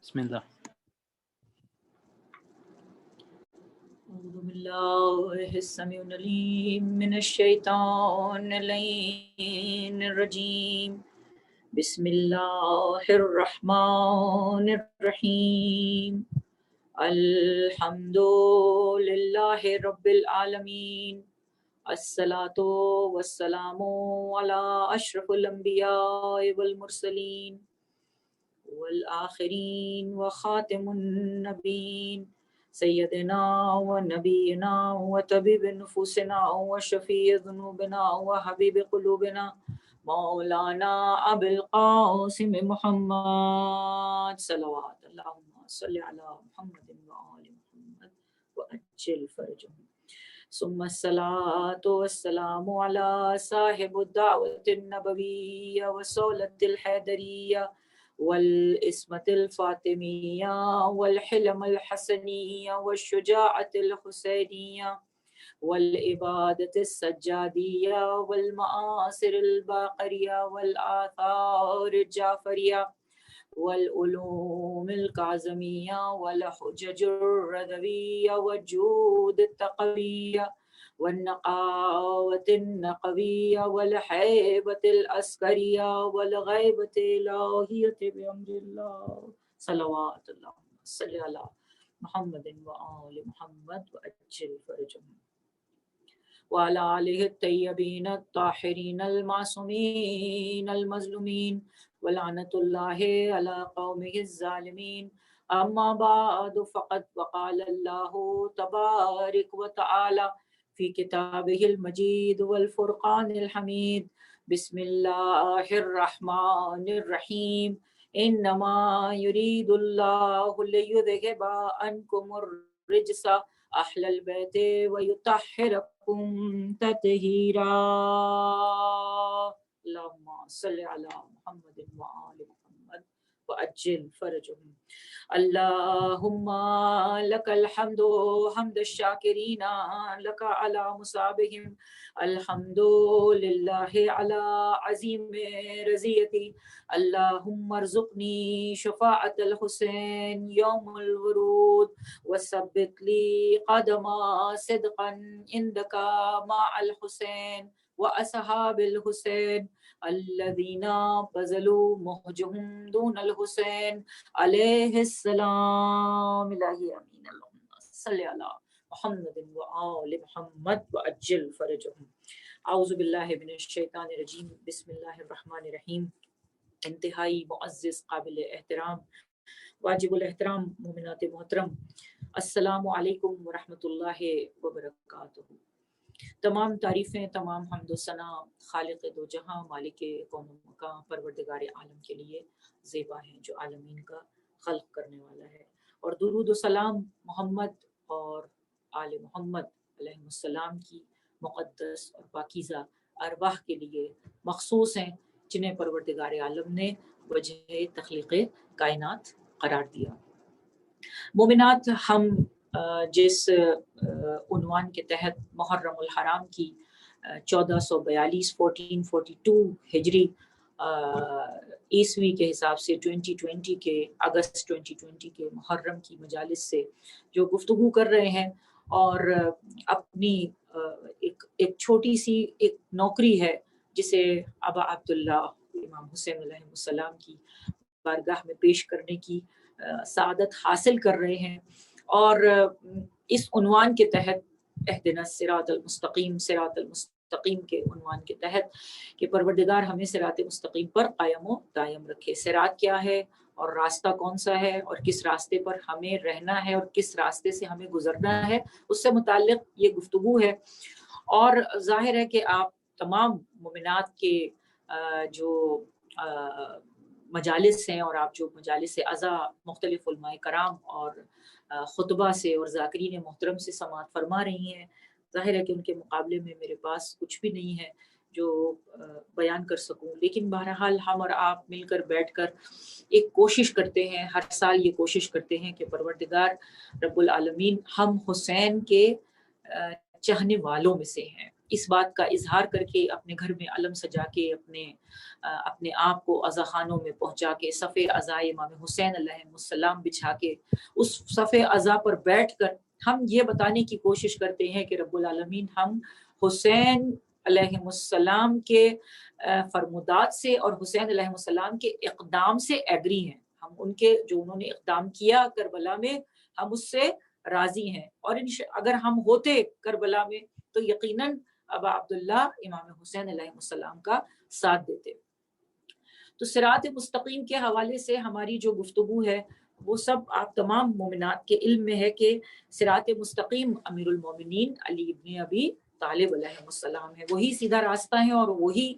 بسم الله. أعوذ بالله السميع العليم من الشيطان اللعين الرجيم. بسم الله الرحمن الرحيم. الحمد لله رب العالمين. الصلاة والسلام على أشرف الأنبياء والمرسلين والآخرين وخاتم النبيين سيدنا ونبينا وطبيب نفوسنا وشفيع ذنوبنا وحبيب قلوبنا مولانا أبي القاسم محمد صلوات اللهم صل على محمد وآل محمد وأجل فرجهم. ثم الصلاة والسلام على صاحب الدعوة النبوية وسولة الحيدرية والإسمة الفاطمية والحلم الحسنية والشجاعة الحسينية والإبادة السجادية والمآثر الباقرية والآثار الجعفرية والعلوم الكاظمية والحجج الرضوية والجود التقوية والنقاوة النقوية والحيبة العسكرية والغيبة الإلهية بأمر الله صلوات الله صل على محمد وآل محمد وأجل فرجهم وعلى آله الطيبين الطاهرين المعصومين المظلومين ولعنة الله على قومه الظالمين. أما بعد فقد وقال الله تبارك وتعالى في كتابه المجيد والفرقان الحميد. بسم الله الرحمن الرحيم. إنما يريد الله ليذهب عنكم الرجس أهل البيت ويطهركم تطهيرا. اللهم صل على محمد وآل محمد وأجل فرجهم. اللهم لك الحمد حمد الشاكرين لك على مصابهم. الحمد لله على عظيم رزيتي. اللهم ارزقني شفاعة الحسين يوم الورود وثبت لي قدم صدقا عندك مع الحسين وأصحاب الحسين الذين بذلوا مهجهم دون الحسين عليه السلام. الہی امین. اللہم صلی علی محمد وآل محمد وعجل فرجهم. اعوذ باللہ من الشیطان الرجیم. بسم اللہ الرحمن الرحیم. انتہائی معزز، قابل احترام، واجب الاحترام مومنات محترم، السلام علیکم ورحمۃ اللہ وبرکاتہ. تمام تعریفیں، تمام حمد و ثنا خالق دو جہاں، مالک کون و مکان، پروردگار عالم کے لیے زیبا ہیں، جو عالمین کا خلق کرنے والا ہے. اور درود و سلام محمد اور آل محمد علیہ السلام کی مقدس اور پاکیزہ ارواح کے لیے مخصوص ہیں، جنہیں پروردگار عالم نے وجہ تخلیق کائنات قرار دیا. مومنات، ہم جس عنوان کے تحت محرم الحرام کی 1442 ہجری عیسوی کے حساب سے 2020 کے اگست 2020 کے محرم کی مجالس سے جو گفتگو کر رہے ہیں، اور اپنی ایک چھوٹی سی ایک نوکری ہے جسے ابا عبداللہ امام حسین علیہ السلام کی بارگاہ میں پیش کرنے کی سعادت حاصل کر رہے ہیں. اور اس عنوان کے تحت اہدنا الصراط المستقیم، صراط المستقیم کے عنوان کے تحت کہ پروردگار ہمیں صراط مستقیم پر قائم و دائم رکھے. صراط کیا ہے اور راستہ کون سا ہے اور کس راستے پر ہمیں رہنا ہے اور کس راستے سے ہمیں گزرنا ہے، اس سے متعلق یہ گفتگو ہے. اور ظاہر ہے کہ آپ تمام مومنات کے جو مجالس ہیں، اور آپ جو مجالس اعضا مختلف علماء کرام اور خطبہ سے اور ذاکرین محترم سے سماعت فرما رہی ہیں، ظاہر ہے کہ ان کے مقابلے میں میرے پاس کچھ بھی نہیں ہے جو بیان کر سکوں. لیکن بہرحال ہم اور آپ مل کر بیٹھ کر ایک کوشش کرتے ہیں، ہر سال یہ کوشش کرتے ہیں کہ پروردگار رب العالمین ہم حسین کے چاہنے والوں میں سے ہیں، اس بات کا اظہار کر کے اپنے گھر میں علم سجا کے اپنے آپ کو عزا خانوں میں پہنچا کے صف عزا امام حسین علیہ السلام بچھا کے اس صف عزا پر بیٹھ کر ہم یہ بتانے کی کوشش کرتے ہیں کہ رب العالمین ہم حسین علیہ السلام کے فرمودات سے اور حسین علیہ السلام کے اقدام سے ایگری ہیں. ہم ان کے جو انہوں نے اقدام کیا کربلا میں ہم اس سے راضی ہیں, اور اگر ہم ہوتے کربلا میں تو یقیناً ابا عبداللہ امام حسین علیہ السلام کا ساتھ دیتے. تو صراط مستقیم کے حوالے سے ہماری جو گفتگو ہے وہ سب آپ تمام مومنات کے علم میں ہے کہ صراط مستقیم امیر المومنین علی ابن ابی طالب علیہ السلام ہے, وہی سیدھا راستہ ہے, اور وہی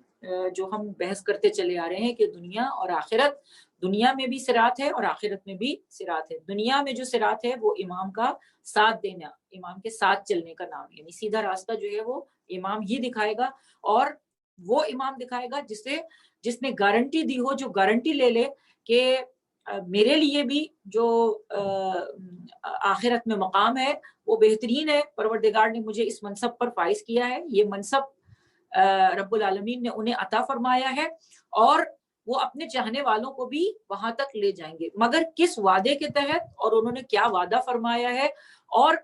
جو ہم بحث کرتے چلے آ رہے ہیں کہ دنیا اور آخرت, دنیا میں بھی صراط ہے اور آخرت میں بھی صراط ہے. دنیا میں جو صراط ہے وہ امام کا ساتھ دینا, امام کے ساتھ چلنے کا نام, یعنی سیدھا راستہ جو ہے وہ امام ہی دکھائے گا, اور وہ امام دکھائے گا جس نے گارنٹی دی ہو, جو گارنٹی لے لے کہ میرے لیے بھی جو آخرت میں مقام ہے وہ بہترین ہے, پروردگار نے مجھے اس منصب پر فائز کیا ہے, یہ منصب رب العالمین نے انہیں عطا فرمایا ہے, اور وہ اپنے چاہنے والوں کو بھی وہاں تک لے جائیں گے, مگر کس وعدے کے تحت, اور انہوں نے کیا وعدہ فرمایا ہے, اور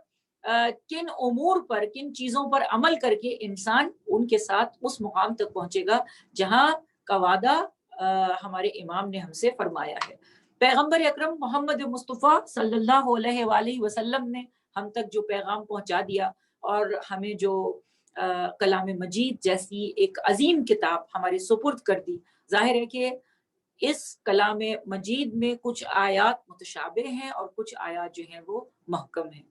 کن امور پر, کن چیزوں پر عمل کر کے انسان ان کے ساتھ اس مقام تک پہنچے گا جہاں کا وعدہ ہمارے امام نے ہم سے فرمایا ہے. پیغمبر اکرم محمد مصطفیٰ صلی اللہ علیہ وآلہ وسلم نے ہم تک جو پیغام پہنچا دیا, اور ہمیں جو کلام مجید جیسی ایک عظیم کتاب ہمارے سپرد کر دی, ظاہر ہے کہ اس کلام مجید میں کچھ آیات متشابہ ہیں اور کچھ آیات جو ہیں وہ محکم ہیں.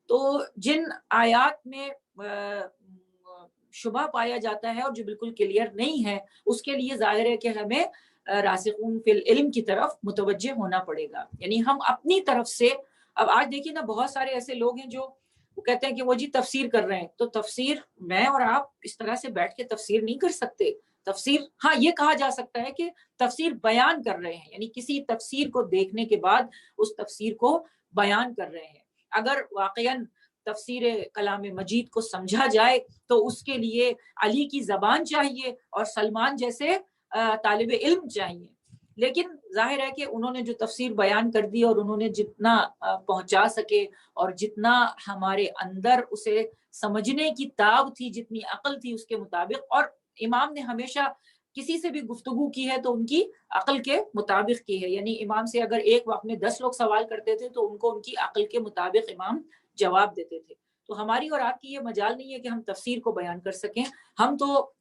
تو جن آیات میں شبہ پایا جاتا ہے اور جو بالکل کلیئر نہیں ہے, اس کے لیے ظاہر ہے کہ ہمیں راسخون فی العلم کی طرف متوجہ ہونا پڑے گا. یعنی ہم اپنی طرف سے, اب آج دیکھیے نا بہت سارے ایسے لوگ ہیں جو وہ کہتے ہیں کہ وہ جی تفسیر کر رہے ہیں, تو تفسیر میں اور آپ اس طرح سے بیٹھ کے تفسیر نہیں کر سکتے. تفسیر, ہاں یہ کہا جا سکتا ہے کہ تفسیر بیان کر رہے ہیں, یعنی کسی تفسیر کو دیکھنے کے بعد اس تفسیر کو بیان کر رہے ہیں. اگر واقعاً تفسیر کلام مجید کو سمجھا جائے تو اس کے لیے علی کی زبان چاہیے اور سلمان جیسے طالب علم چاہیے. لیکن ظاہر ہے کہ انہوں نے جو تفسیر بیان کر دی, اور انہوں نے جتنا پہنچا سکے اور جتنا ہمارے اندر اسے سمجھنے کی تاب تھی, جتنی عقل تھی اس کے مطابق, اور امام نے ہمیشہ کسی سے بھی گفتگو کی ہے تو ان کی عقل کے مطابق کی ہے. یعنی امام سے اگر ایک وقت میں 10 لوگ سوال کرتے تھے تو ان کو ان کی عقل کے مطابق امام جواب دیتے تھے. تو ہماری اور آپ کی یہ مجال نہیں ہے کہ ہم تفسیر کو بیان کر سکیں. ہم تو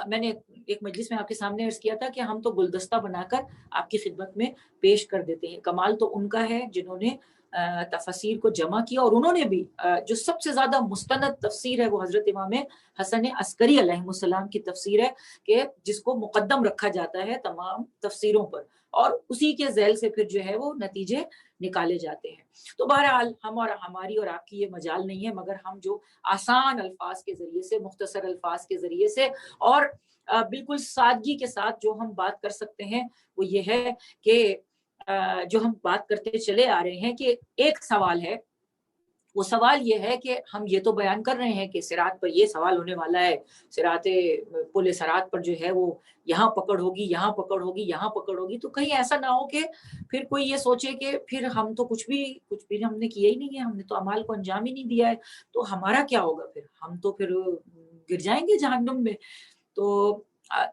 میں نے ایک مجلس میں آپ کے سامنے عرض کیا تھا کہ ہم تو گلدستہ بنا کر آپ کی خدمت میں پیش کر دیتے ہیں. کمال تو ان کا ہے جنہوں نے تفسیر کو جمع کیا, اور انہوں نے بھی جو سب سے زیادہ مستند تفسیر ہے وہ حضرت امام حسن عسکری علیہ السلام کی تفسیر ہے, کہ جس کو مقدم رکھا جاتا ہے تمام تفسیروں پر, اور اسی کے ذیل سے پھر جو ہے وہ نتیجے نکالے جاتے ہیں. تو بہرحال ہماری اور آپ کی یہ مجال نہیں ہے, مگر ہم جو آسان الفاظ کے ذریعے سے, مختصر الفاظ کے ذریعے سے, اور بالکل سادگی کے ساتھ جو ہم بات کر سکتے ہیں وہ یہ ہے کہ جو ہم بات کرتے چلے آ رہے ہیں کہ ایک سوال ہے, وہ سوال یہ ہے کہ ہم یہ تو بیان کر رہے ہیں کہ صراط پر یہ سوال ہونے والا ہے, صراط پل صراط پر جو ہے وہ یہاں پکڑ ہوگی, یہاں پکڑ ہوگی, یہاں پکڑ ہوگی. تو کہیں ایسا نہ ہو کہ پھر کوئی یہ سوچے کہ پھر ہم تو کچھ بھی ہم نے کیا ہی نہیں ہے, ہم نے تو اعمال کو انجام ہی نہیں دیا ہے, تو ہمارا کیا ہوگا, پھر ہم تو پھر گر جائیں گے جہنم میں. تو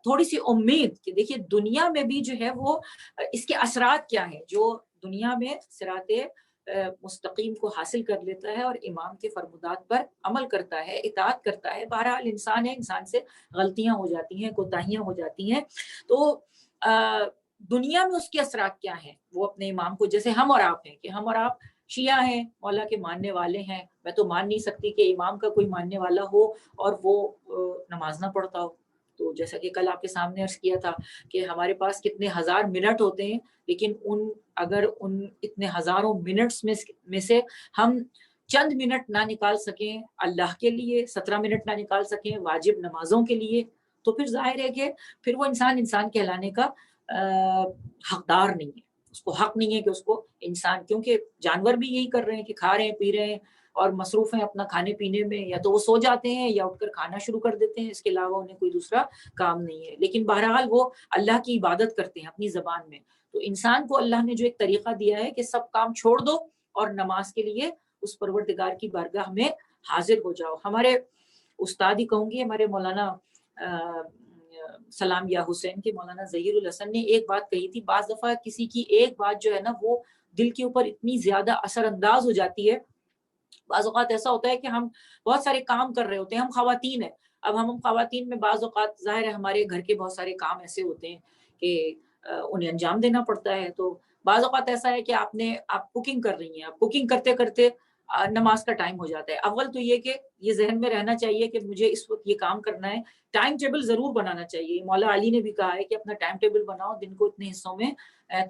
تھوڑی سی امید کہ دیکھیے دنیا میں بھی جو ہے وہ اس کے اثرات کیا ہیں, جو دنیا میں صراط مستقیم کو حاصل کر لیتا ہے اور امام کے فرمودات پر عمل کرتا ہے, اطاعت کرتا ہے. بہرحال انسان ہے, انسان سے غلطیاں ہو جاتی ہیں, کوتاہیاں ہو جاتی ہیں. تو دنیا میں اس کے اثرات کیا ہیں, وہ اپنے امام کو, جیسے ہم اور آپ ہیں کہ ہم اور آپ شیعہ ہیں, مولا کے ماننے والے ہیں. میں تو مان نہیں سکتی کہ امام کا کوئی ماننے والا ہو اور وہ نماز نہ پڑھتا ہو. تو جیسا کہ کل آپ کے سامنے عرض کیا تھا کہ ہمارے پاس کتنے ہزار منٹ ہوتے ہیں, لیکن اگر ان اتنے ہزاروں منٹس میں سے ہم چند منٹ نہ نکال سکیں اللہ کے لیے, 17 منٹ نہ نکال سکیں واجب نمازوں کے لیے, تو پھر ظاہر ہے کہ پھر وہ انسان کہلانے کا حقدار نہیں ہے. اس کو حق نہیں ہے کہ اس کو انسان, کیونکہ جانور بھی یہی کر رہے ہیں کہ کھا رہے ہیں, پی رہے ہیں اور مصروف ہیں اپنا کھانے پینے میں، یا تو وہ سو جاتے ہیں یا اٹھ کر کھانا شروع کر دیتے ہیں، اس کے علاوہ انہیں کوئی دوسرا کام نہیں ہے، لیکن بہرحال وہ اللہ کی عبادت کرتے ہیں اپنی زبان میں۔ تو انسان کو اللہ نے جو ایک طریقہ دیا ہے کہ سب کام چھوڑ دو اور نماز کے لیے اس پروردگار کی بارگاہ میں حاضر ہو جاؤ۔ ہمارے استاد ہی کہوں گی، ہمارے مولانا سلام یا حسین کے مولانا ظہیر الحسن نے ایک بات کہی تھی، بعض دفعہ کسی کی ایک بات جو ہے نا وہ دل کے اوپر اتنی زیادہ اثر انداز ہو جاتی ہے۔ بعض اوقات ایسا ہوتا ہے کہ ہم بہت سارے کام کر رہے ہوتے ہیں، ہم خواتین ہیں، اب ہم خواتین میں بعض اوقات ظاہر ہے ہمارے گھر کے بہت سارے کام ایسے ہوتے ہیں کہ انہیں انجام دینا پڑتا ہے۔ تو بعض اوقات ایسا ہے کہ آپ کوکنگ کر رہی ہیں، آپ کوکنگ کرتے کرتے نماز کا ٹائم ہو جاتا ہے۔ اول تو یہ کہ یہ ذہن میں رہنا چاہیے کہ مجھے اس وقت یہ کام کرنا ہے، ٹائم ٹیبل ضرور بنانا چاہیے۔ مولا علی نے بھی کہا ہے کہ اپنا ٹائم ٹیبل بناؤ، دن کو اتنے حصوں میں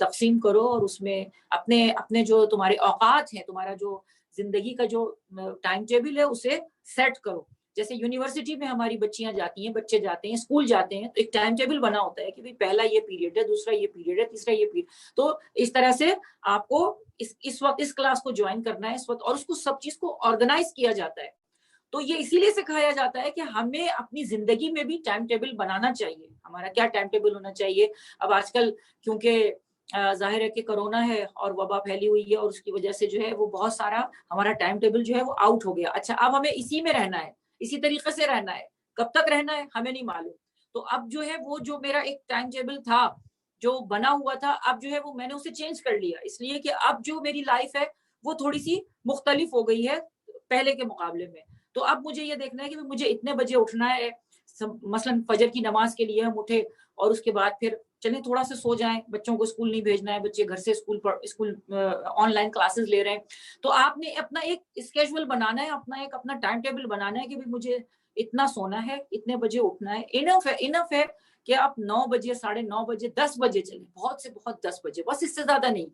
تقسیم کرو، اور اس میں اپنے جو تمہارے اوقات ہیں، تمہارا جو زندگی کا جو ٹائم ٹیبل ہے اسے سیٹ کرو۔ جیسے یونیورسٹی میں ہماری بچیاں جاتی ہیں، بچے جاتے ہیں، اسکول جاتے ہیں، تو ایک ٹائم ٹیبل بنا ہوتا ہے کہ پہلا یہ پیریڈ ہے، دوسرا یہ پیریڈ ہے، تیسرا یہ پیریڈ، تو اس طرح سے آپ کو اس وقت اس کلاس کو جوائن کرنا ہے اس وقت، اور اس کو سب چیز کو آرگنائز کیا جاتا ہے۔ تو یہ اسی لیے سکھایا جاتا ہے کہ ہمیں اپنی زندگی میں بھی ٹائم ٹیبل بنانا چاہیے۔ ہمارا کیا ٹائم ٹیبل ہونا چاہیے؟ اب آج کل کیونکہ ظاہر ہے کہ کرونا ہے اور وبا پھیلی ہوئی ہے، اور اس کی وجہ سے جو ہے وہ بہت سارا ہمارا ٹائم ٹیبل جو ہے وہ آؤٹ ہو گیا۔ اچھا، اب ہمیں اسی میں رہنا ہے، اسی طریقے سے رہنا ہے، کب تک رہنا ہے ہمیں نہیں معلوم۔ تو اب جو ہے وہ جو میرا ایک ٹائم ٹیبل تھا جو بنا ہوا تھا، اب جو ہے وہ میں نے اسے چینج کر لیا، اس لیے کہ اب جو میری لائف ہے وہ تھوڑی سی مختلف ہو گئی ہے پہلے کے مقابلے میں۔ تو اب مجھے یہ دیکھنا ہے کہ مجھے اتنے بجے اٹھنا ہے، مثلا فجر کی نماز کے لیے ہم اٹھے، اور اس کے بعد پھر چلیں تھوڑا سا سو جائیں، بچوں کو اسکول نہیں بھیجنا ہے، بچے گھر سے اسکول آن لائن کلاسز لے رہے ہیں، تو آپ نے اپنا ایک اسکیجول بنانا ہے، اپنا ٹائم ٹیبل بنانا ہے کہ مجھے اتنا سونا ہے، اتنے بجے اٹھنا ہے۔ انف ہے کہ آپ 9 بجے، 9:30 بجے، 10 بجے چلیں، بہت سے بہت 10 بجے، بس اس سے زیادہ نہیں۔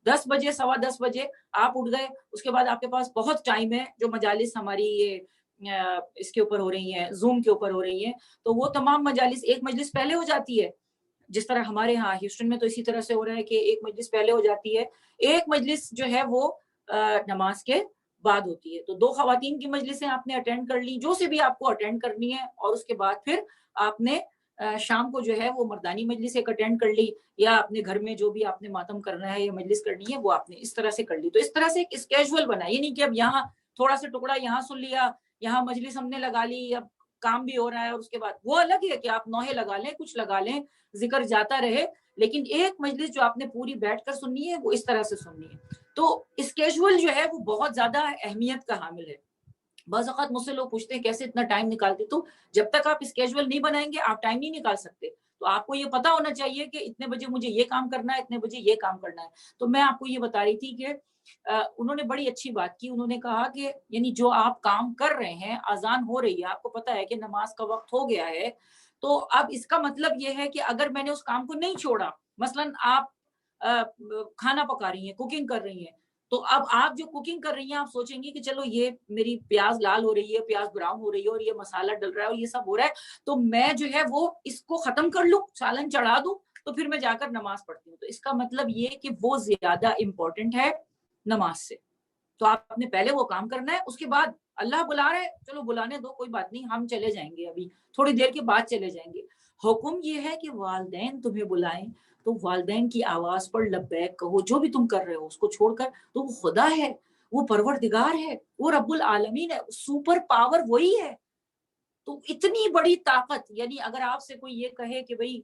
10 بجے، 10:15 بجے آپ اٹھ گئے، اس کے بعد آپ کے پاس بہت ٹائم ہے، جو مجالس ہماری یہ اس کے اوپر ہو رہی ہیں، زوم کے اوپر ہو رہی ہیں، تو وہ تمام مجالس، ایک مجلس پہلے ہو جاتی ہے، جس طرح ہمارے ہاں ہیوسٹن میں تو اسی طرح سے ہو رہا ہے کہ ایک مجلس پہلے ہو جاتی ہے، ایک مجلس جو ہے وہ نماز کے بعد ہوتی ہے۔ تو 2 خواتین کی مجلسیں آپ نے اٹینڈ کر لی، جو سے بھی آپ کو اٹینڈ کرنی ہے، اور اس کے بعد پھر آپ نے شام کو جو ہے وہ مردانی مجلس ایک اٹینڈ کر لی، یا اپنے گھر میں جو بھی آپ نے ماتم کرنا ہے یا مجلس کرنی ہے وہ آپ نے اس طرح سے کر لی۔ تو اس طرح سے ایک اسکیجول بنا، یہ نہیں کہ اب یہاں تھوڑا سا ٹکڑا یہاں سن لیا، یہاں مجلس ہم نے لگا لی، اب کام بھی ہو رہا ہے، اور اس کے بعد وہ الگ ہے کہ آپ نوحے لگا لیں، کچھ لگا لیں، ذکر جاتا رہے، لیکن ایک مجلس جو آپ نے پوری بیٹھ کر سننی ہے وہ اس طرح سے سننی ہے۔ تو اسکیجول جو ہے وہ بہت زیادہ اہمیت کا حامل ہے۔ بعض اوقات مجھ سے لوگ پوچھتے ہیں کیسے اتنا ٹائم نکالتے، تو جب تک آپ اسکیجول نہیں بنائیں گے آپ ٹائم نہیں نکال سکتے۔ تو آپ کو یہ پتا ہونا چاہیے کہ اتنے بجے مجھے یہ کام کرنا ہے، اتنے بجے یہ کام کرنا ہے۔ تو میں آپ کو یہ بتا رہی تھی کہ انہوں نے بڑی اچھی بات کی، انہوں نے کہا کہ یعنی جو آپ کام کر رہے ہیں، اذان ہو رہی ہے، آپ کو پتا ہے کہ نماز کا وقت ہو گیا ہے، تو اب اس کا مطلب یہ ہے کہ اگر میں نے اس کام کو نہیں چھوڑا، مثلا آپ کھانا پکا رہی ہیں، کوکنگ کر رہی ہیں، تو اب آپ جو کوکنگ کر رہی ہیں آپ سوچیں گی کہ چلو یہ میری پیاز لال ہو رہی ہے، پیاز براؤن ہو رہی ہے، اور یہ مسالہ ڈل رہا ہے، اور یہ سب ہو رہا ہے، تو میں جو ہے وہ اس کو ختم کر لوں، سالن چڑھا دوں، تو پھر میں جا کر نماز پڑھتی ہوں۔ تو اس کا مطلب یہ کہ وہ زیادہ امپورٹنٹ ہے نماز سے۔ تو آپ نے پہلے وہ کام کرنا ہے، اس کے بعد اللہ بلا رہے، چلو بلانے دو، کوئی بات نہیں، ہم چلے جائیں گے، ابھی تھوڑی دیر کے بعد چلے جائیں گے۔ حکم یہ ہے کہ والدین تمہیں بلائیں تو والدین کی آواز پر لبیک کہو، جو بھی تم کر رہے ہو اس کو چھوڑ کر، تو وہ خدا ہے، وہ پروردگار ہے، وہ رب العالمین ہے، سپر پاور وہی ہے۔ تو اتنی بڑی طاقت، یعنی اگر آپ سے کوئی یہ کہے کہ بھئی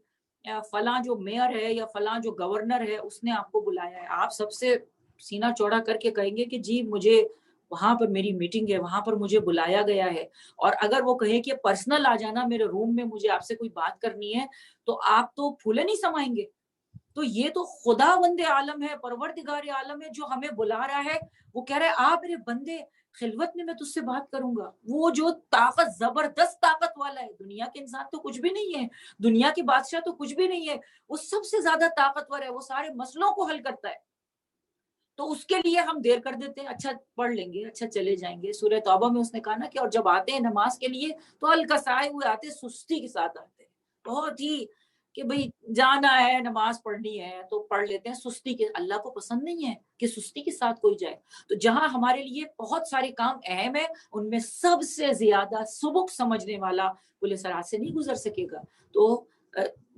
فلاں جو میئر ہے یا فلاں جو گورنر ہے اس نے آپ کو بلایا ہے، آپ سب سے سینہ چوڑا کر کے کہیں گے کہ جی مجھے وہاں پر میری میٹنگ ہے، وہاں پر مجھے بلایا گیا ہے۔ اور اگر وہ کہے کہ پرسنل آ جانا میرے روم میں، مجھے آپ سے کوئی بات کرنی ہے، تو آپ تو پھولے نہیں سمائیں گے۔ تو یہ تو خدا بند عالم ہے، پروردگار عالم ہے، جو ہمیں بلا رہا ہے، وہ کہہ رہا ہے آپ میرے بندے، خلوت میں تجھ سے بات کروں گا۔ وہ جو طاقت، زبردست طاقت والا ہے، دنیا کے انسان تو کچھ بھی نہیں ہے، دنیا کے بادشاہ تو کچھ بھی نہیں ہے، وہ سب سے زیادہ طاقتور ہے، وہ سارے مسئلوں کو حل کرتا ہے۔ تو اس کے لیے ہم دیر کر دیتے ہیں، اچھا پڑھ لیں گے، اچھا چلے جائیں گے۔ سورہ توبہ میں اس نے کہا نا کہ اور جب آتے ہیں نماز کے لیے تو الکسائے ہوئے آتے، سستی کے ساتھ آتے ہیں، بہت ہی کہ بھئی جانا ہے نماز پڑھنی ہے تو پڑھ لیتے ہیں، سستی کے اللہ کو پسند نہیں ہے کہ سستی کے ساتھ کوئی جائے. تو جہاں ہمارے لیے بہت سارے کام اہم ہیں ان میں سب سے زیادہ سبک سمجھنے والا پولیس رات سے نہیں گزر سکے گا. تو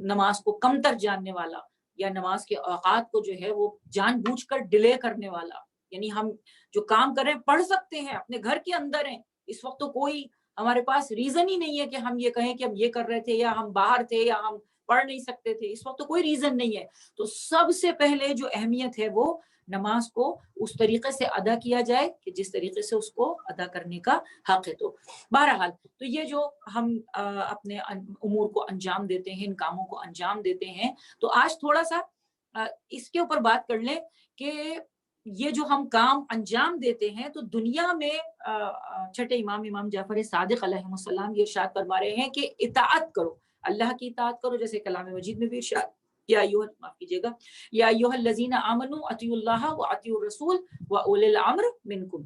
نماز کو کمتر جاننے والا یا نماز کے اوقات کو جو ہے وہ جان بوجھ کر ڈیلے کرنے والا، یعنی ہم جو کام کریں پڑھ سکتے ہیں، اپنے گھر کے اندر ہیں اس وقت، تو کوئی ہمارے پاس ریزن ہی نہیں ہے کہ ہم یہ کہیں کہ ہم یہ کر رہے تھے یا ہم باہر تھے یا ہم پڑھ نہیں سکتے تھے، اس وقت تو کوئی ریزن نہیں ہے. تو سب سے پہلے جو اہمیت ہے وہ نماز کو اس طریقے سے ادا کیا جائے کہ جس طریقے سے اس کو ادا کرنے کا حق ہے. تو بہرحال تو یہ جو ہم اپنے امور کو انجام دیتے ہیں، ان کاموں کو انجام دیتے ہیں، تو آج تھوڑا سا اس کے اوپر بات کر لیں کہ یہ جو ہم کام انجام دیتے ہیں تو دنیا میں چھٹے امام جعفر صادق علیہ السلام یہ ارشاد فرما رہے ہیں کہ اطاعت کرو، اللہ کی اطاعت کرو، جیسے کلام مجید میں بھی ارشاد معاف کیجیے گا، یا ایھا الذین آمنوا اطیعوا اللہ واطیعوا الرسول واولی الامر منکم،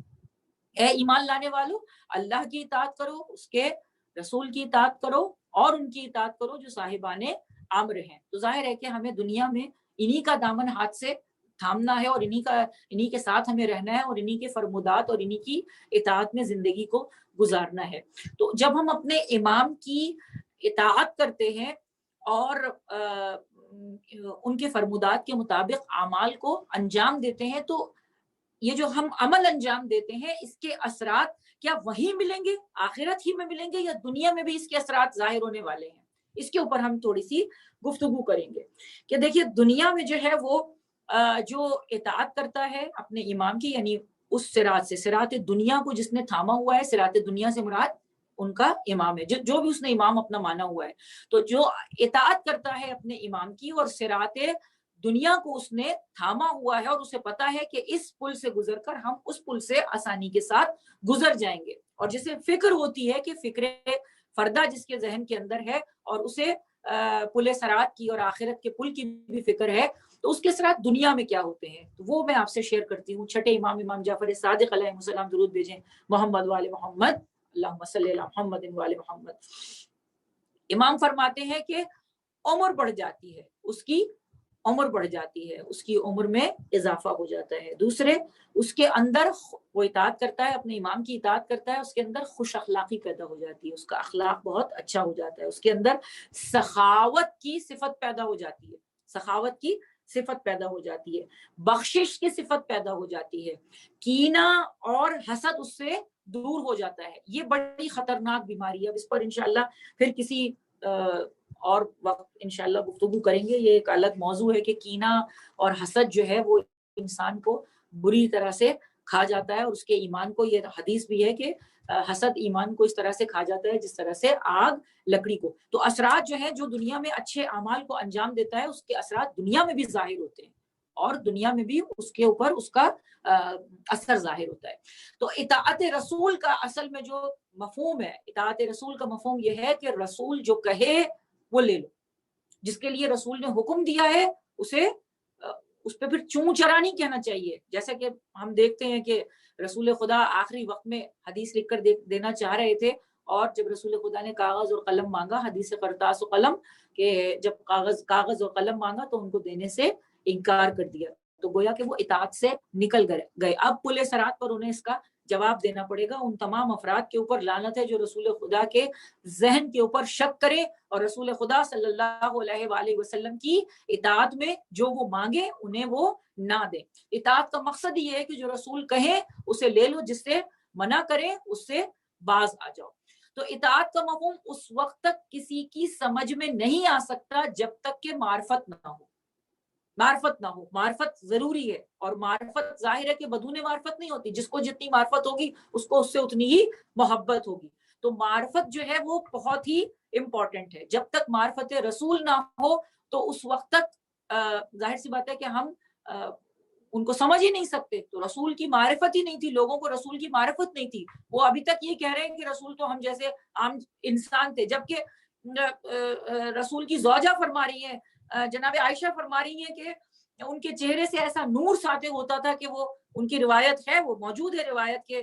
اے ایمان لانے والو اللہ کی اطاعت کرو، اس کے رسول کی اطاعت کرو اور ان کی اطاعت کرو جو صاحبان امر ہیں. تو ظاہر ہے کہ ہمیں دنیا میں انہی کا دامن ہاتھ سے تھامنا ہے اور انہی کے ساتھ ہمیں رہنا ہے اور انہی کے فرمودات اور انہی کی اطاعت میں زندگی کو گزارنا ہے. تو جب ہم اپنے امام کی اطاعت کرتے ہیں اور ان کے فرمودات کے مطابق اعمال کو انجام دیتے ہیں تو یہ جو ہم عمل انجام دیتے ہیں اس کے اثرات کیا وہی ملیں گے، آخرت ہی میں ملیں گے، یا دنیا میں بھی اس کے اثرات ظاہر ہونے والے ہیں؟ اس کے اوپر ہم تھوڑی سی گفتگو کریں گے کہ دیکھیے دنیا میں جو ہے وہ جو اطاعت کرتا ہے اپنے امام کی، یعنی اس صراط سے، صراط دنیا کو جس نے تھاما ہوا ہے، صراط دنیا سے مراد ان کا امام ہے، جو بھی اس نے امام اپنا مانا ہوا ہے، تو جو اطاعت کرتا ہے اپنے امام کی اور صراط دنیا کو اس نے تھاما ہوا ہے اور اسے پتا ہے کہ اس پل سے گزر کر ہم اس پل سے آسانی کے ساتھ گزر جائیں گے، اور جسے فکر ہوتی ہے کہ فکر فردہ جس کے ذہن کے اندر ہے اور اسے پل صراط کی اور آخرت کے پل کی بھی فکر ہے، تو اس کے اثرات دنیا میں کیا ہوتے ہیں تو وہ میں آپ سے شیئر کرتی ہوں. چھٹے امام جعفر صادق علیہ السلام، درود بھیجیں محمد وآل محمد، اللہم صلی علی محمد وآل محمد. امام فرماتے ہیں کہ عمر بڑھ جاتی ہے، اس کی عمر بڑھ جاتی ہے، اس کی عمر میں اضافہ ہو جاتا ہے. دوسرے اس کے اندر وہ اطاعت کرتا ہے، اپنے امام کی اطاعت کرتا ہے، اس کے اندر خوش اخلاقی پیدا ہو جاتی ہے، اس کا اخلاق بہت اچھا ہو جاتا ہے، اس کے اندر سخاوت کی صفت پیدا ہو جاتی ہے، سخاوت کی صفت پیدا ہو جاتی ہے، بخشش کی صفت پیدا ہو جاتی ہے، کینہ اور حسد اس سے دور ہو جاتا ہے. یہ بڑی خطرناک بیماری ہے، اس پر انشاءاللہ پھر کسی اور وقت انشاءاللہ گفتگو کریں گے. یہ ایک الگ موضوع ہے کہ کینہ اور حسد جو ہے وہ انسان کو بری طرح سے کھا جاتا ہے، اور اس کے ایمان کو، یہ حدیث بھی ہے کہ حسد ایمان کو اس طرح سے کھا جاتا ہے جس طرح سے آگ لکڑی کو. تو اثرات جو ہیں جو دنیا میں اچھے اعمال کو انجام دیتا ہے اس کے اثرات دنیا میں بھی ظاہر ہوتے ہیں اور دنیا میں بھی اس کے اوپر اس کا اثر ظاہر ہوتا ہے. تو اطاعت رسول کا اصل میں جو مفہوم ہے، اطاعت رسول کا مفہوم یہ ہے کہ رسول جو کہے وہ لے لو، جس کے لیے رسول نے حکم دیا ہے اسے اس پہ پھر چون چرا نہیں کہنا چاہیے. جیسا کہ ہم دیکھتے ہیں کہ رسول خدا آخری وقت میں حدیث لکھ کر دینا چاہ رہے تھے، اور جب رسول خدا نے کاغذ اور قلم مانگا، حدیث قرطاس و قلم، کہ جب کاغذ اور قلم مانگا تو ان کو دینے سے انکار کر دیا، تو گویا کہ وہ اطاعت سے نکل گئے. اب پل صراط پر انہیں اس کا جواب دینا پڑے گا. ان تمام افراد کے اوپر لعنت ہے جو رسول خدا کے ذہن کے اوپر شک کرے اور رسول خدا صلی اللہ علیہ وآلہ وسلم کی اطاعت میں جو وہ مانگے انہیں وہ نہ دیں. اطاعت کا مقصد یہ ہے کہ جو رسول کہیں اسے لے لو، جس سے منع کریں اس سے باز آ جاؤ. تو اطاعت کا مفہوم اس وقت تک کسی کی سمجھ میں نہیں آ سکتا جب تک کہ معرفت نہ ہو. معرفت ضروری ہے، اور معرفت ظاہر ہے کہ بدون معرفت نہیں ہوتی. جس کو جتنی معرفت ہوگی اس کو اس سے اتنی ہی محبت ہوگی. تو معرفت جو ہے وہ بہت ہی امپورٹنٹ ہے. جب تک معرفت رسول نہ ہو تو اس وقت تک ظاہر سی بات ہے کہ ہم ان کو سمجھ ہی نہیں سکتے. تو رسول کی معرفت ہی نہیں تھی، لوگوں کو رسول کی معرفت نہیں تھی. وہ ابھی تک یہ کہہ رہے ہیں کہ رسول تو ہم جیسے عام انسان تھے، جبکہ رسول کی زوجہ فرما رہی ہیں، جناب عائشہ فرما رہی ہیں کہ ان کے چہرے سے ایسا نور ساطع ہوتا تھا کہ وہ، ان کی روایت ہے، وہ موجود ہے روایت کے،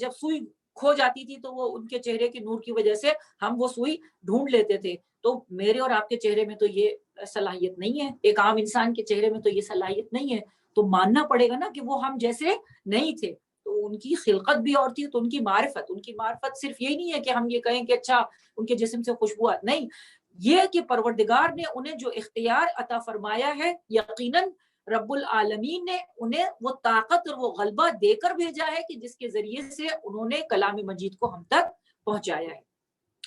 جب سوئی کھو جاتی تھی تو وہ ان کے چہرے کے نور کی وجہ سے ہم وہ سوئی ڈھونڈ لیتے تھے. تو میرے اور آپ کے چہرے میں تو یہ صلاحیت نہیں ہے, ایک عام انسان کے چہرے میں تو یہ صلاحیت نہیں ہے, تو ماننا پڑے گا نا کہ وہ ہم جیسے نہیں تھے. تو ان کی خلقت بھی اور تھی, تو ان کی معرفت صرف یہی نہیں ہے کہ ہم یہ کہیں کہ اچھا ان کے جسم سے خوشبو نہیں, یہ کہ پروردگار نے انہیں جو اختیار عطا فرمایا ہے, یقیناً رب العالمین نے انہیں وہ طاقت اور وہ غلبہ دے کر بھیجا ہے کہ جس کے ذریعے سے انہوں نے کلام مجید کو ہم تک پہنچایا ہے.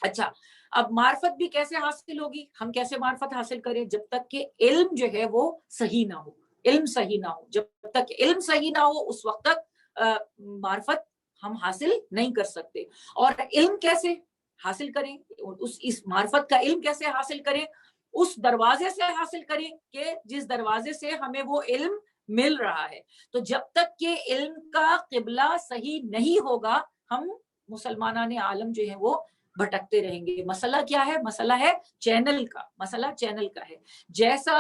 اچھا, اب معرفت بھی کیسے حاصل ہوگی, ہم کیسے معرفت حاصل کریں؟ جب تک کہ علم جو ہے وہ صحیح نہ ہو, علم صحیح نہ ہو, جب تک علم صحیح نہ ہو اس وقت تک معرفت ہم حاصل نہیں کر سکتے. اور علم کیسے حاصل کریں, اس معرفت کا علم کیسے حاصل کریں؟ اس دروازے سے حاصل کریں کہ جس دروازے سے ہمیں وہ علم مل رہا ہے. تو جب تک کہ علم کا قبلہ صحیح نہیں ہوگا, ہم مسلمانان عالم جو ہیں وہ بھٹکتے رہیں گے. مسئلہ کیا ہے؟ مسئلہ ہے چینل کا, مسئلہ چینل کا ہے. جیسا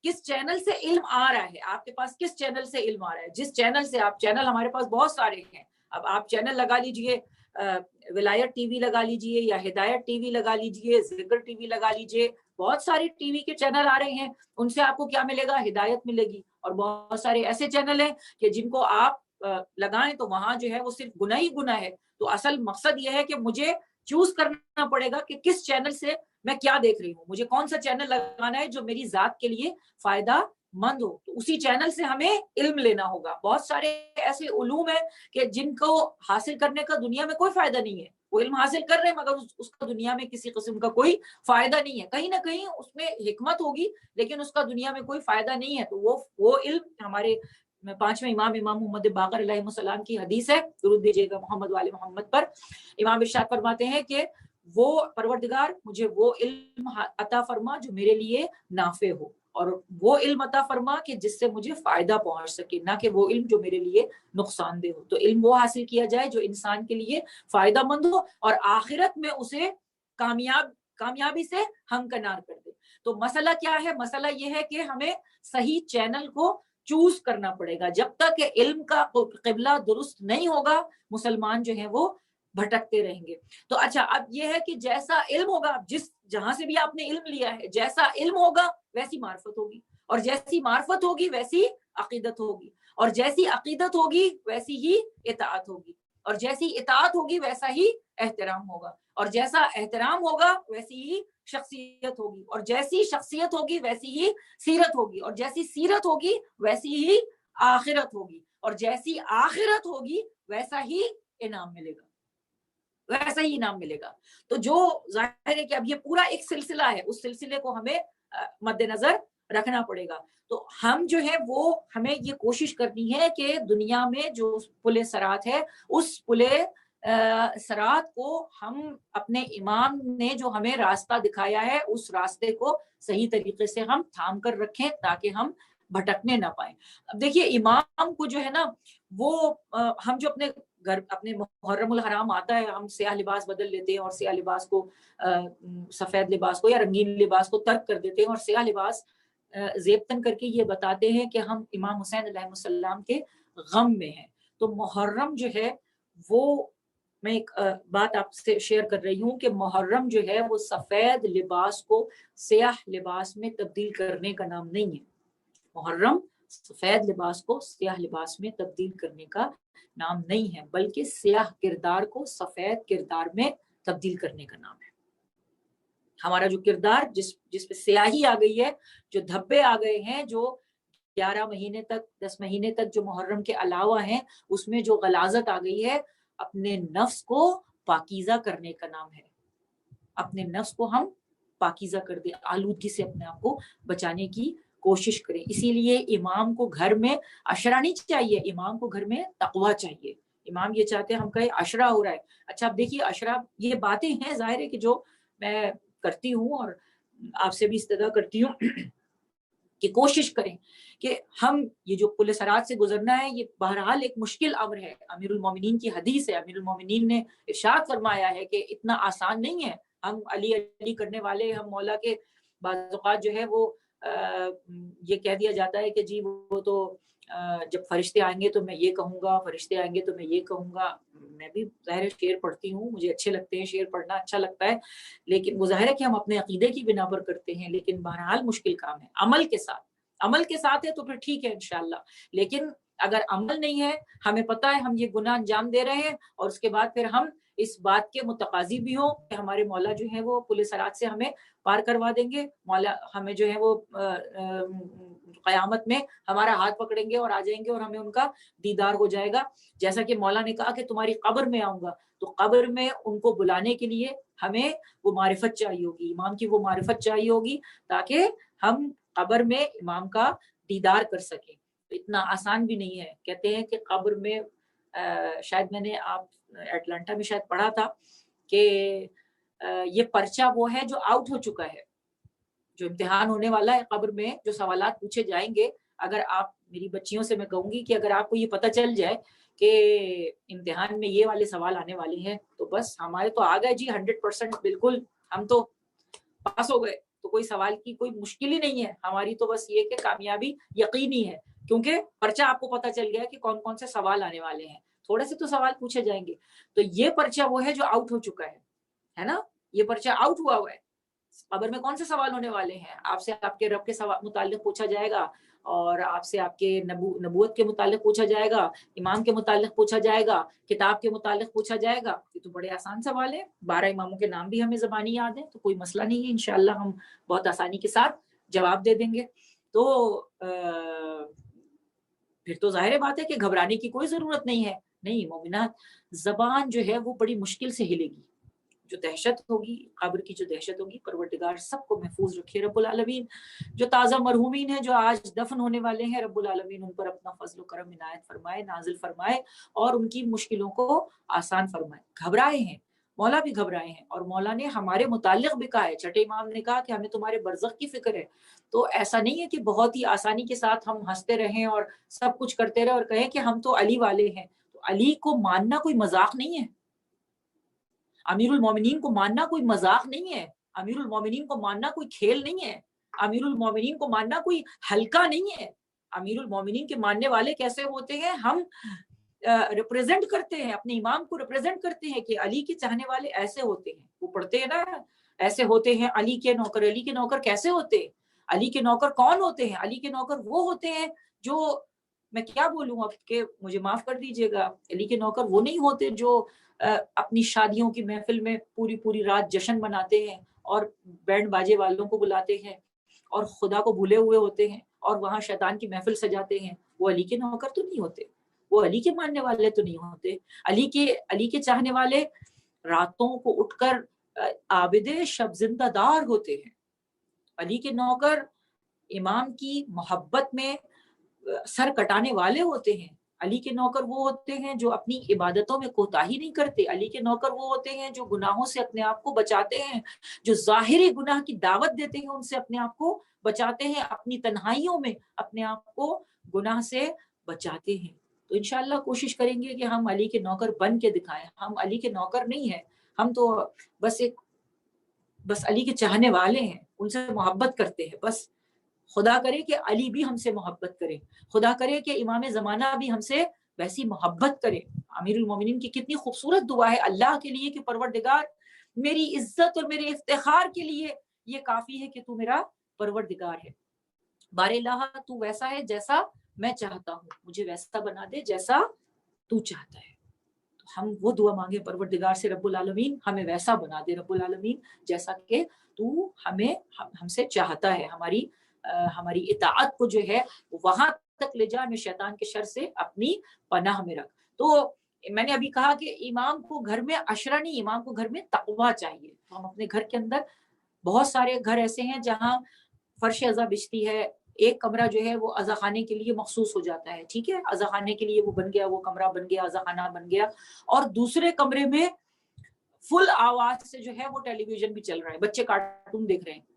کس چینل سے علم آ رہا ہے, آپ کے پاس کس چینل سے علم آ رہا ہے, جس چینل سے آپ, چینل ہمارے پاس بہت سارے ہیں. اب آپ چینل لگا لیجئے, ولایت ٹی وی لگا لیجئے, یا ہدایت ٹی وی لگا لیجئے, ذکر ٹی وی لگا لیجئے, بہت سارے ٹی وی کے چینل آ رہے ہیں. ان سے آپ کو کیا ملے گا؟ ہدایت ملے گی. اور بہت سارے ایسے چینل ہیں کہ جن کو آپ لگائیں تو وہاں جو ہے وہ صرف گناہ ہی گناہ ہے. تو اصل مقصد یہ ہے کہ مجھے چوز کرنا پڑے گا کہ کس چینل سے میں کیا دیکھ رہی ہوں, مجھے کون سا چینل لگانا ہے جو میری ذات کے لیے فائدہ مند ہو. تو اسی چینل سے ہمیں علم لینا ہوگا. بہت سارے ایسے علوم ہیں کہ جن کو حاصل کرنے کا دنیا میں کوئی فائدہ نہیں ہے. وہ علم حاصل کر رہے ہیں مگر اس کا دنیا میں کسی قسم کا کوئی فائدہ نہیں ہے. کہیں نہ کہیں اس میں حکمت ہوگی لیکن اس کا دنیا میں کوئی فائدہ نہیں ہے. تو وہ علم ہمارے پانچویں امام محمد باقر علیہ السلام کی حدیث ہے, درود دیجیے گا محمد والے محمد پر. امام ارشاد فرماتے ہیں کہ وہ پروردگار مجھے وہ علم عطا فرما جو میرے لیے نافع ہو, اور وہ علم عطا فرما کہ جس سے مجھے فائدہ پہنچ سکے, نہ کہ وہ علم جو میرے لیے نقصان دہ ہو. تو علم وہ حاصل کیا جائے جو انسان کے لیے فائدہ مند ہو اور آخرت میں اسے کامیابی سے ہمکنار کر دے. تو مسئلہ کیا ہے؟ مسئلہ یہ ہے کہ ہمیں صحیح چینل کو چوز کرنا پڑے گا. جب تک علم کا قبلہ درست نہیں ہوگا مسلمان جو ہیں وہ بھٹکتے رہیں گے. تو اچھا, اب یہ ہے کہ جیسا علم ہوگا, جہاں سے بھی آپ نے علم لیا ہے, جیسا علم ہوگا ویسی معرفت ہوگی, اور جیسی معرفت ہوگی ویسی عقیدت ہوگی, اور جیسی عقیدت ہوگی ویسی ہی اطاعت ہوگی, اور جیسی اطاعت ہوگی ویسا ہی احترام ہوگا, اور جیسا احترام ہوگا ویسی ہی شخصیت ہوگی, اور جیسی شخصیت ہوگی ویسی ہی سیرت ہوگی, اور جیسی سیرت ہوگی ویسی ہی آخرت ہوگی, اور جیسی آخرت ہوگی ویسا ہی انعام ملے گا, ویسا ہی انعام ملے گا. تو جو ظاہر ہے کہ اب یہ پورا ایک سلسلہ ہے, اس سلسلے کو ہمیں مد نظر رکھنا پڑے گا. تو ہم جو ہے وہ ہمیں یہ کوشش کرنی ہے کہ دنیا میں جو پل صراط ہے, اس پل صراط کو ہم اپنے امام نے جو ہمیں راستہ دکھایا ہے اس راستے کو صحیح طریقے سے ہم تھام کر رکھیں تاکہ ہم بھٹکنے نہ پائیں. اب دیکھیے امام کو جو ہے نا وہ ہم جو اپنے محرم الحرام آتا ہے, ہم سیاہ لباس بدل لیتے ہیں اور سیاہ لباس کو سفید لباس کو یا رنگین لباس کو ترک کر دیتے ہیں, اور سیاہ لباس زیبتن کر کے یہ بتاتے ہیں کہ ہم امام حسین علیہ السلام کے غم میں ہیں. تو محرم جو ہے وہ, میں ایک بات آپ سے شیئر کر رہی ہوں کہ محرم جو ہے وہ سفید لباس کو سیاہ لباس میں تبدیل کرنے کا نام نہیں ہے. محرم سفید لباس کو سیاہ لباس میں تبدیل کرنے کا نام نہیں ہے, بلکہ سیاہ کردار کو سفید کردار میں تبدیل کرنے کا نام ہے. ہمارا جو کردار جس پہ سیاہی آ گئی ہے, جو دھبے آ گئے ہیں, جو 11 مہینے تک 10 مہینے تک جو محرم کے علاوہ ہیں, اس میں جو غلاظت آ گئی ہے, اپنے نفس کو پاکیزہ کرنے کا نام ہے. اپنے نفس کو ہم پاکیزہ کر دیں, آلودگی سے اپنے آپ کو بچانے کی کوشش کریں. اسی لیے امام کو گھر میں عشرہ نہیں چاہیے, امام کو گھر میں تقویٰ چاہیے. امام یہ چاہتے ہیں ہم کہیں عشرہ ہو رہا ہے. اچھا اب دیکھیے عشرہ, یہ باتیں ہیں ظاہر ہے کہ جو میں کرتی ہوں اور آپ سے بھی استدعا کرتی ہوں کہ کوشش کریں کہ ہم یہ جو پل صراط سے گزرنا ہے یہ بہرحال ایک مشکل امر ہے. امیر المومنین کی حدیث ہے, امیر المومنین نے ارشاد فرمایا ہے کہ اتنا آسان نہیں ہے. ہم علی علی کرنے والے, ہم مولا کے بعض اوقات جو ہے وہ یہ کہہ دیا جاتا ہے کہ جی وہ تو جب فرشتے آئیں گے تو میں یہ کہوں گا, فرشتے آئیں گے تو میں یہ کہوں گا. میں بھی ظاہر شعر پڑھتی ہوں، مجھے اچھے لگتے ہیں، شعر پڑھنا اچھا لگتا ہے، لیکن وہ ظاہر ہے کہ ہم اپنے عقیدے کی بنا پر کرتے ہیں، لیکن بہرحال مشکل کام ہے عمل کے ساتھ ہے تو پھر ٹھیک ہے انشاءاللہ. لیکن اگر عمل نہیں ہے، ہمیں پتہ ہے ہم یہ گناہ انجام دے رہے ہیں، اور اس کے بعد پھر ہم اس بات کے متقاضی بھی ہوں کہ ہمارے مولا جو ہیں وہ پل صراط سے ہمیں پار کروا دیں گے، مولا ہمیں جو ہے وہ قیامت میں ہمارا ہاتھ پکڑیں گے اور آ جائیں گے اور ہمیں ان کا دیدار ہو جائے گا. جیسا کہ مولا نے کہا کہ تمہاری قبر میں آؤں گا، تو قبر میں ان کو بلانے کے لیے ہمیں وہ معرفت چاہیے ہوگی، امام کی وہ معرفت چاہیے ہوگی، تاکہ ہم قبر میں امام کا دیدار کر سکیں. اتنا آسان بھی نہیں ہے. کہتے ہیں کہ قبر میں شاید میں نے آپ اٹلانٹا میں شاید پڑھا تھا کہ یہ پرچہ وہ ہے جو آؤٹ ہو چکا ہے، جو امتحان ہونے والا ہے قبر میں، جو سوالات پوچھے جائیں گے. اگر آپ، میری بچیوں سے میں کہوں گی کہ اگر آپ کو یہ پتہ چل جائے کہ امتحان میں یہ والے سوال آنے والے ہیں تو بس ہمارے تو آ گئے جی 100%، بالکل ہم تو پاس ہو گئے، تو کوئی سوال کی کوئی مشکل ہی نہیں ہے ہماری، تو بس یہ کہ کامیابی یقینی ہے، کیونکہ پرچہ آپ کو پتہ چل گیا کہ کون کون سے سوال آنے والے ہیں. تھوڑے سے تو سوال پوچھے جائیں گے. تو یہ پرچہ وہ ہے جو آؤٹ ہو چکا ہے نا، یہ پرچہ آؤٹ ہوا ہے. قبر میں کون سے سوال ہونے والے ہیں؟ آپ سے آپ کے رب کے متعلق پوچھا جائے گا، اور آپ سے آپ کے نبوت کے متعلق پوچھا جائے گا، امام کے متعلق پوچھا جائے گا، کتاب کے متعلق پوچھا جائے گا. یہ تو بڑے آسان سوال ہیں. 12 اماموں کے نام بھی ہمیں زبانی یاد ہیں، تو کوئی مسئلہ نہیں ہے، انشاءاللہ ہم بہت آسانی کے ساتھ جواب دے دیں گے. تو پھر تو ظاہر بات ہے کہ گھبرانے کی کوئی ضرورت نہیں ہے. نہیں مومنات، زبان جو ہے وہ بڑی مشکل سے ہلے گی. جو دہشت ہوگی، قبر کی جو دہشت ہوگی، پروردگار سب کو محفوظ رکھے رب العالمین. جو تازہ مرحومین ہیں جو آج دفن ہونے والے ہیں، رب العالمین ان پر اپنا فضل و کرم عنایت فرمائے، نازل فرمائے، اور ان کی مشکلوں کو آسان فرمائے. گھبرائے ہیں مولا بھی گھبرائے ہیں، اور مولا نے ہمارے متعلق بھی کہا ہے. چھٹے امام نے کہا کہ ہمیں تمہارے برزخ کی فکر ہے. تو ایسا نہیں ہے کہ بہت ہی آسانی کے ساتھ ہم ہنستے رہیں اور سب کچھ کرتے رہے اور کہیں کہ ہم تو علی والے ہیں. تو علی کو ماننا کوئی مذاق نہیں ہے، امیر المومنین کو ماننا کوئی مذاق نہیں ہے، امیر المومنین کو ماننا کوئی کھیل نہیں ہے، امیر المومنین کو ماننا کوئی ہلکا نہیں ہے. امیر المومنین کے ماننے والے کیسے ہوتے ہیں؟ ہم ریپریزنٹ کرتے ہیں اپنے امام کو، ریپریزنٹ کرتے ہیں کہ علی کے چاہنے والے ایسے ہوتے ہیں. وہ پڑھتے ہیں نا، ایسے ہوتے ہیں علی کے نوکر. علی کے نوکر کیسے ہوتے ہیں؟ علی کے نوکر کون ہوتے ہیں؟ علی کے نوکر وہ ہوتے ہیں جو، میں کیا بولوں اب کہ مجھے معاف کر دیجئے گا، علی کے نوکر وہ نہیں ہوتے جو اپنی شادیوں کی محفل میں پوری رات جشن مناتے ہیں اور بینڈ باجے والوں کو بلاتے ہیں اور خدا کو بھولے ہوئے ہوتے ہیں اور وہاں شیطان کی محفل سجاتے ہیں. وہ علی کے نوکر تو نہیں ہوتے، وہ علی کے ماننے والے تو نہیں ہوتے. علی کے چاہنے والے راتوں کو اٹھ کر عابد شب زندہ دار ہوتے ہیں. علی کے نوکر امام کی محبت میں سر کٹانے والے ہوتے ہیں. علی کے نوکر وہ ہوتے ہیں جو اپنی عبادتوں میں کوتاہی نہیں کرتے. علی کے نوکر وہ ہوتے ہیں جو گناہوں سے اپنے آپ کو بچاتے ہیں، جو ظاہری گناہ کی دعوت دیتے ہیں ان سے اپنے آپ کو بچاتے ہیں، اپنی تنہائیوں میں اپنے آپ کو گناہ سے بچاتے ہیں. تو انشاءاللہ کوشش کریں گے کہ ہم علی کے نوکر بن کے دکھائیں. ہم علی کے نوکر نہیں ہیں، ہم تو بس علی کے چاہنے والے ہیں، ان سے محبت کرتے ہیں. بس خدا کرے کہ علی بھی ہم سے محبت کرے، خدا کرے کہ امام زمانہ بھی ہم سے ویسی محبت کرے. امیر المومنین کی کتنی خوبصورت دعا ہے اللہ کے لیے کہ پروردگار میری عزت اور میرے افتخار کے لیے یہ کافی ہے کہ تو میرا پروردگار ہے. بار الہ تو ویسا ہے جیسا میں چاہتا ہوں، مجھے ویسا بنا دے جیسا تو چاہتا ہے. تو ہم وہ دعا مانگے پروردگار سے، رب العالمین ہمیں ویسا بنا دے رب العالمین جیسا کہ تو ہم سے چاہتا ہے. ہماری اطاعت کو جو ہے وہاں تک لے جا، ہمیں شیطان کے شر سے اپنی پناہ میں رکھ. تو میں نے ابھی کہا کہ امام کو گھر میں عشرہ نہیں، امام کو گھر میں تقویٰ چاہیے. ہم اپنے گھر کے اندر، بہت سارے گھر ایسے ہیں جہاں فرش عزا بچتی ہے، ایک کمرہ جو ہے وہ عزا خانے کے لیے مخصوص ہو جاتا ہے، ٹھیک ہے، عزا خانے کے لیے وہ بن گیا، وہ کمرہ بن گیا، عزا خانہ بن گیا، اور دوسرے کمرے میں فل آواز سے جو ہے وہ ٹیلی ویژن بھی چل رہا ہے، بچے کارٹون دیکھ رہے ہیں.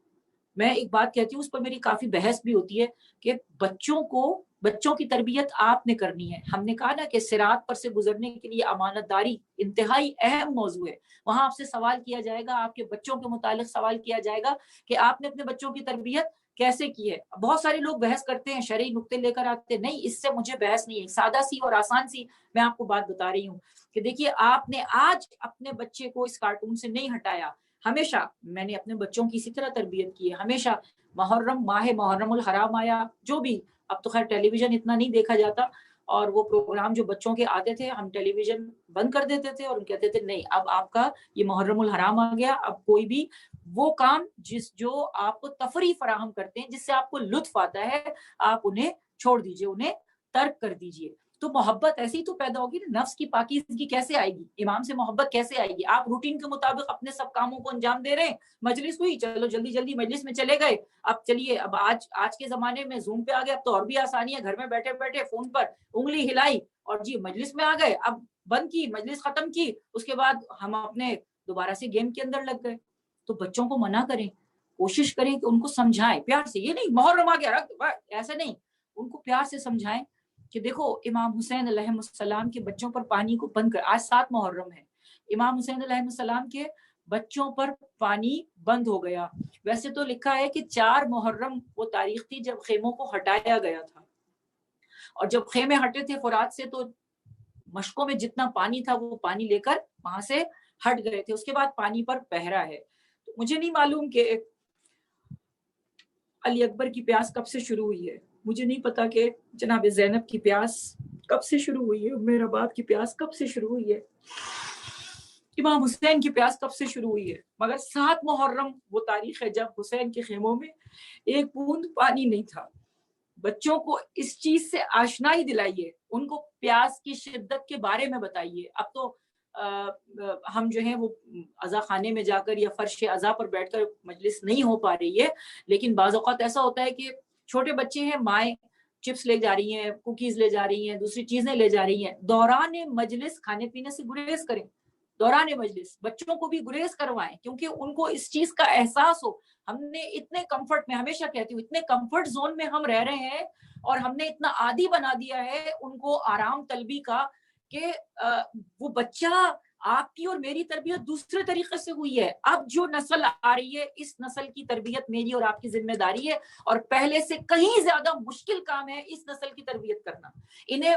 میں ایک بات کہتی ہوں، اس پر میری کافی بحث بھی ہوتی ہے کہ بچوں کی تربیت آپ نے کرنی ہے. ہم نے کہا نا کہ صراط پر سے گزرنے کے لیے امانت داری انتہائی اہم موضوع ہے. وہاں آپ سے سوال کیا جائے گا، آپ کے بچوں کے متعلق سوال کیا جائے گا کہ آپ نے اپنے بچوں کی تربیت کیسے کی ہے. بہت سارے لوگ بحث کرتے ہیں, شرعی نقطے لے کر آتے ہیں, نہیں اس سے مجھے بحث نہیں ہے. سادہ سی اور آسان سی میں آپ کو بات بتا رہی ہوں کہ دیکھیے آپ نے آج اپنے بچے کو اس کارٹون سے نہیں ہٹایا, ہمیشہ میں نے اپنے بچوں کی اسی طرح تربیت کی ہے. ہمیشہ محرم, ماہ محرم الحرام آیا, جو بھی, اب تو خیر ٹیلی ویژن اتنا نہیں دیکھا جاتا, اور وہ پروگرام جو بچوں کے آتے تھے ہم ٹیلی ویژن بند کر دیتے تھے اور کہتے تھے نہیں اب آپ کا یہ محرم الحرام آ گیا, اب کوئی بھی وہ کام جو آپ کو تفریح فراہم کرتے ہیں, جس سے آپ کو لطف آتا ہے, آپ انہیں چھوڑ دیجئے, انہیں ترک کر دیجئے. تو محبت ایسی ہی تو پیدا ہوگی نا. نفس کی پاکیزگی کیسے آئے گی, امام سے محبت کیسے آئے گی؟ آپ روٹین کے مطابق اپنے سب کاموں کو انجام دے رہے ہیں, مجلس ہوئی چلو جلدی جلدی مجلس میں چلے گئے, اب چلیے اب آج کے زمانے میں زوم پہ آ گئے, اب تو اور بھی آسانی ہے, گھر میں بیٹھے بیٹھے فون پر انگلی ہلائی اور جی مجلس میں آ گئے, اب بند کی, مجلس ختم کی, اس کے بعد ہم اپنے دوبارہ سے گیم کے اندر لگ گئے. تو بچوں کو منع کریں, کوشش کریں کہ ان کو سمجھائیں پیار سے, یہ نہیں محرم آ گیا ایسا نہیں, ان کو پیار سے سمجھائیں کہ دیکھو امام حسین علیہ السلام کے بچوں پر پانی کو بند کر, آج 7 محرم ہے, امام حسین علیہ السلام کے بچوں پر پانی بند ہو گیا. ویسے تو لکھا ہے کہ 4 محرم وہ تاریخ تھی جب خیموں کو ہٹایا گیا تھا, اور جب خیمے ہٹے تھے فرات سے تو مشکوں میں جتنا پانی تھا وہ پانی لے کر وہاں سے ہٹ گئے تھے, اس کے بعد پانی پر پہرا ہے. تو مجھے نہیں معلوم کہ علی اکبر کی پیاس کب سے شروع ہوئی ہے, مجھے نہیں پتا کہ جناب زینب کی پیاس کب سے شروع ہوئی ہے, میرا باپ کی پیاس کب سے شروع ہوئی ہے, امام حسین کی پیاس کب سے شروع ہوئی ہے, مگر 7 محرم وہ تاریخ ہے جب حسین کے خیموں میں ایک بوند پانی نہیں تھا. بچوں کو اس چیز سے آشنائی دلائیے, ان کو پیاس کی شدت کے بارے میں بتائیے. اب تو ہم جو ہیں وہ عزا خانے میں جا کر یا فرش عزا پر بیٹھ کر مجلس نہیں ہو پا رہی ہے, لیکن بعض اوقات ایسا ہوتا ہے کہ چھوٹے بچے ہیں, مائیں چپس لے جا رہی ہیں, کوکیز لے جا رہی ہیں, دوسری چیزیں لے جا رہی ہیں, دوران مجلس کھانے پینے سے گریز کریں. دوران مجلس بچوں کو بھی گریز کروائیں, کیونکہ ان کو اس چیز کا احساس ہو. ہم نے اتنے کمفرٹ میں, ہمیشہ کہتی ہوں, اتنے کمفرٹ زون میں ہم رہ رہے ہیں اور ہم نے اتنا عادی بنا دیا ہے ان کو آرام طلبی کا کہ وہ بچہ, آپ کی اور میری تربیت دوسرے طریقے سے ہوئی ہے. اب جو نسل آ رہی ہے اس نسل کی تربیت میری اور آپ کی ذمہ داری ہے, اور پہلے سے کہیں زیادہ مشکل کام ہے اس نسل کی تربیت کرنا. انہیں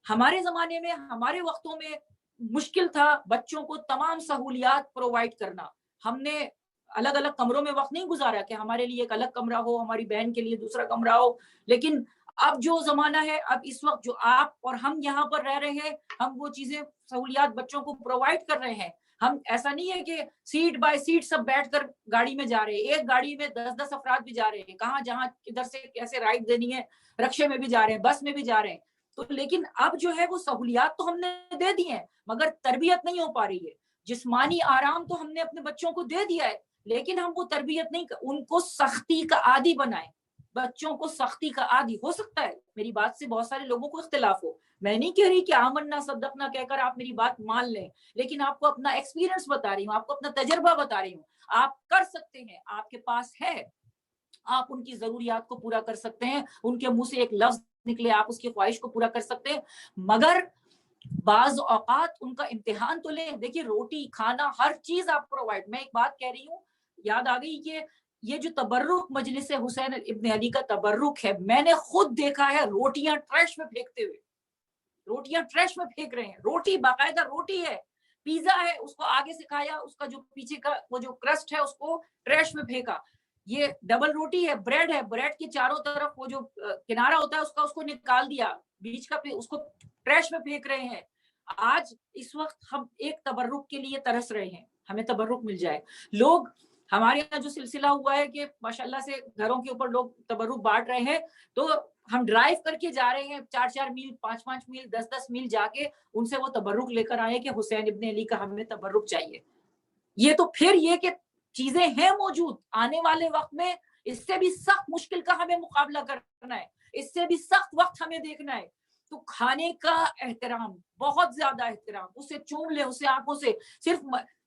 ہمارے زمانے میں, ہمارے وقتوں میں مشکل تھا بچوں کو تمام سہولیات پرووائڈ کرنا. ہم نے الگ الگ کمروں میں وقت نہیں گزارا کہ ہمارے لیے ایک الگ کمرہ ہو, ہماری بہن کے لیے دوسرا کمرہ ہو, لیکن اب جو زمانہ ہے, اب اس وقت جو آپ اور ہم یہاں پر رہ رہے ہیں, ہم وہ چیزیں سہولیات بچوں کو پرووائڈ کر رہے ہیں. ہم ایسا نہیں ہے کہ سیٹ بائی سیٹ سب بیٹھ کر گاڑی میں جا رہے ہیں, ایک گاڑی میں 10 افراد بھی جا رہے ہیں, کہاں جہاں کدھر سے کیسے رائڈ دینی ہے, رکشے میں بھی جا رہے ہیں, بس میں بھی جا رہے ہیں. تو لیکن اب جو ہے وہ سہولیات تو ہم نے دے دی ہیں, مگر تربیت نہیں ہو پا رہی ہے. جسمانی آرام تو ہم نے اپنے بچوں کو دے دیا ہے, لیکن ہم وہ تربیت نہیں, ان کو سختی کا عادی بنائیں. بچوں کو سختی کا عادی, ہو سکتا ہے میری بات سے بہت سارے لوگوں کو اختلاف ہو, میں نہیں کہہ رہی کہ آمنا صدقنا کہہ کر آپ میری بات مان لیں, لیکن آپ کو اپنا ایکسپیرینس بتا رہی ہوں, آپ کو اپنا تجربہ بتا رہی ہوں. آپ کر سکتے ہیں, آپ کے پاس ہے, آپ ان کی ضروریات کو پورا کر سکتے ہیں. ان کے منہ سے ایک لفظ نکلے آپ اس کی خواہش کو پورا کر سکتے ہیں, مگر بعض اوقات ان کا امتحان تو لیں. دیکھیے روٹی کھانا ہر چیز آپ پرووائڈ, میں ایک بات کہہ رہی ہوں, یاد آ گئی کہ یہ جو تبرک مجلس حسین ابن علی کا تبرک ہے, میں نے خود دیکھا ہے روٹیاں ٹریش میں پھینکتے ہوئے, روٹیاں ٹریش میں پھینک رہے ہیں. روٹی باقاعدہ روٹی ہے, پیزا ہے, اس کو آگے سے کھایا, اس کا جو پیچھے کا وہ جو کرسٹ ہے اس کو ٹریش میں پھینکا. یہ ڈبل روٹی ہے, بریڈ ہے, بریڈ کے چاروں طرف وہ جو کنارہ ہوتا ہے اس کو نکال دیا, بیچ کا اس کو ٹریش میں پھینک رہے ہیں. آج اس وقت ہم ایک تبرک کے لیے ترس رہے ہیں, ہمیں تبرک مل جائے. لوگ ہمارے یہاں جو سلسلہ ہوا ہے کہ ماشاءاللہ سے گھروں کے اوپر لوگ تبرک بانٹ رہے ہیں, تو ہم ڈرائیو کر کے جا رہے ہیں 4 میل 5 میل 10 میل جا کے ان سے وہ تبرک لے کر آئے کہ حسین ابن علی کا ہمیں تبرک چاہیے. یہ تو پھر یہ کہ چیزیں ہیں موجود, آنے والے وقت میں اس سے بھی سخت مشکل کا ہمیں مقابلہ کرنا ہے, اس سے بھی سخت وقت ہمیں دیکھنا ہے. تو کھانے کا احترام, بہت زیادہ احترام, اسے چوم لے, اسے آنکھوں سے. صرف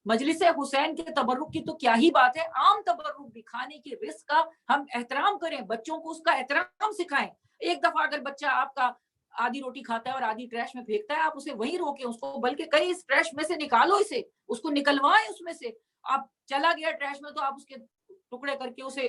مجلس حسین کے تبرک کی تو کیا ہی بات ہے, عام تبرک بھی, کھانے کی رزق کا ہم احترام کریں, بچوں کو اس کا احترام سکھائیں. ایک دفعہ اگر بچہ آپ کا آدھی روٹی کھاتا ہے اور آدھی ٹریش میں پھینکتا ہے, آپ اسے وہیں روکیں, اس کو بلکہ کئی اس ٹریش میں سے نکالو, اسے اس کو نکلوائیں اس میں سے. آپ چلا گیا ٹریش میں تو آپ اس کے ٹکڑے کر کے اسے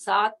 7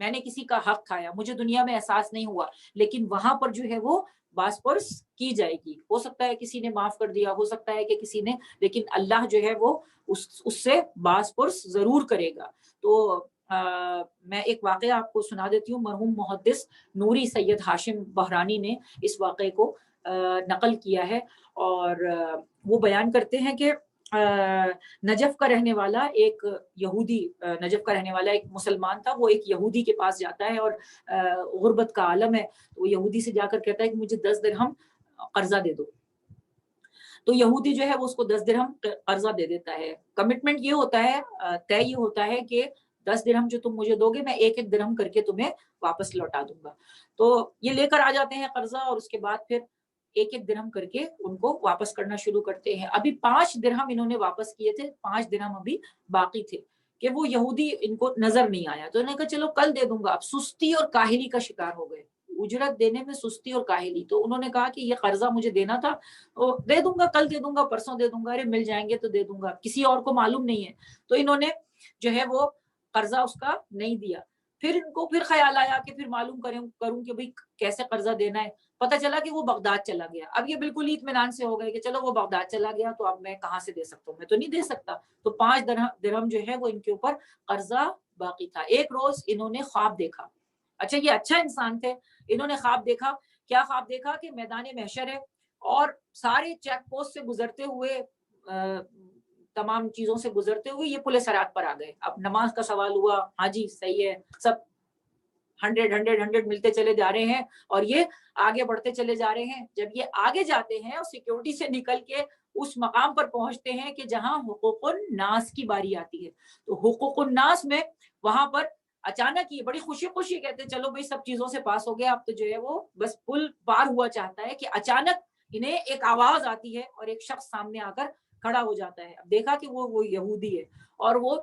میں نے کسی کا حق کھایا, مجھے دنیا میں احساس نہیں ہوا, لیکن وہاں پر جو ہے وہ باس پرس کی جائے گی. ہو سکتا ہے کسی نے معاف کر دیا, ہو سکتا ہے کہ کسی نے, لیکن اللہ جو ہے وہ اس سے باس پرس ضرور کرے گا. تو میں ایک واقعہ آپ کو سنا دیتی ہوں. مرحوم محدث نوری سید ہاشم بحرانی نے اس واقعے کو نقل کیا ہے, اور وہ بیان کرتے ہیں کہ نجف کا رہنے والا ایک یہودی, نجف کا رہنے والا ایک مسلمان تھا, وہ ایک یہودی کے پاس جاتا ہے, اور غربت کا عالم ہے, تو وہ یہودی سے جا کر کہتا ہے کہ مجھے 10 درہم قرضہ دے دو. تو یہودی جو ہے وہ اس کو 10 درہم قرضہ دے دیتا ہے. کمٹمنٹ یہ ہوتا ہے, طے یہ ہوتا ہے کہ 10 درہم جو تم مجھے دو گے میں 1-1 درہم کر کے تمہیں واپس لوٹا دوں گا. تو یہ لے کر آ جاتے ہیں قرضہ, اور اس کے بعد پھر 1-1 درہم کر کے ان کو واپس کرنا شروع کرتے ہیں. ابھی 5 درہم انہوں نے واپس کیے تھے, 5 درہم ابھی باقی تھے, کہ وہ یہودی ان کو نظر نہیں آیا. تو انہوں نے کہا چلو کل دے دوں گا. اب سستی اور کاہلی کا شکار ہو گئے, اجرت دینے میں سستی اور کاہلی. تو انہوں نے کہا کہ یہ قرضہ مجھے دینا تھا, دے دوں گا, کل دے دوں گا, پرسوں دے دوں گا, ارے مل جائیں گے تو دے دوں گا, کسی اور کو معلوم نہیں ہے. تو انہوں نے جو ہے وہ قرضہ اس کا نہیں دیا. پھر ان کو پھر خیال آیا کہ پھر معلوم کروں کہ بھئی کیسے قرضہ دینا ہے. پتہ چلا کہ وہ بغداد چلا گیا. اب یہ بالکل ہی اطمینان سے ہو گئے کہ چلو وہ بغداد چلا گیا تو اب میں کہاں سے دے سکتا ہوں, میں تو نہیں دے سکتا. تو 5 درہم جو ہے وہ ان کے اوپر قرضہ باقی تھا. ایک روز انہوں نے خواب دیکھا. اچھا یہ اچھا انسان تھے, انہوں نے خواب دیکھا. کیا خواب دیکھا کہ میدان محشر ہے, اور سارے چیک پوسٹ سے گزرتے ہوئے, تمام چیزوں سے گزرتے ہوئے یہ پل صراط پر آ گئے. اب نماز کا سوال ہوا, ہاں جی صحیح ہے, سب 100 ملتے چلے جا رہے ہیں, اور یہ آگے بڑھتے چلے جا رہے ہیں. جب یہ آگے جاتے ہیں اور سیکیورٹی سے نکل کے اس مقام پر پہنچتے ہیں کہ جہاں حقوق الناس کی باری آتی ہے, تو حقوق الناس میں وہاں پر اچانک یہ بڑی خوشی خوشی کہتے ہیں چلو بھئی سب چیزوں سے پاس ہو گیا, اب تو جو ہے وہ بس پل پار ہوا چاہتا ہے, کہ اچانک انہیں ایک آواز آتی ہے اور ایک شخص سامنے آ کر کھڑا ہو جاتا ہے. اب دیکھا کہ وہ یہودی ہے, اور وہ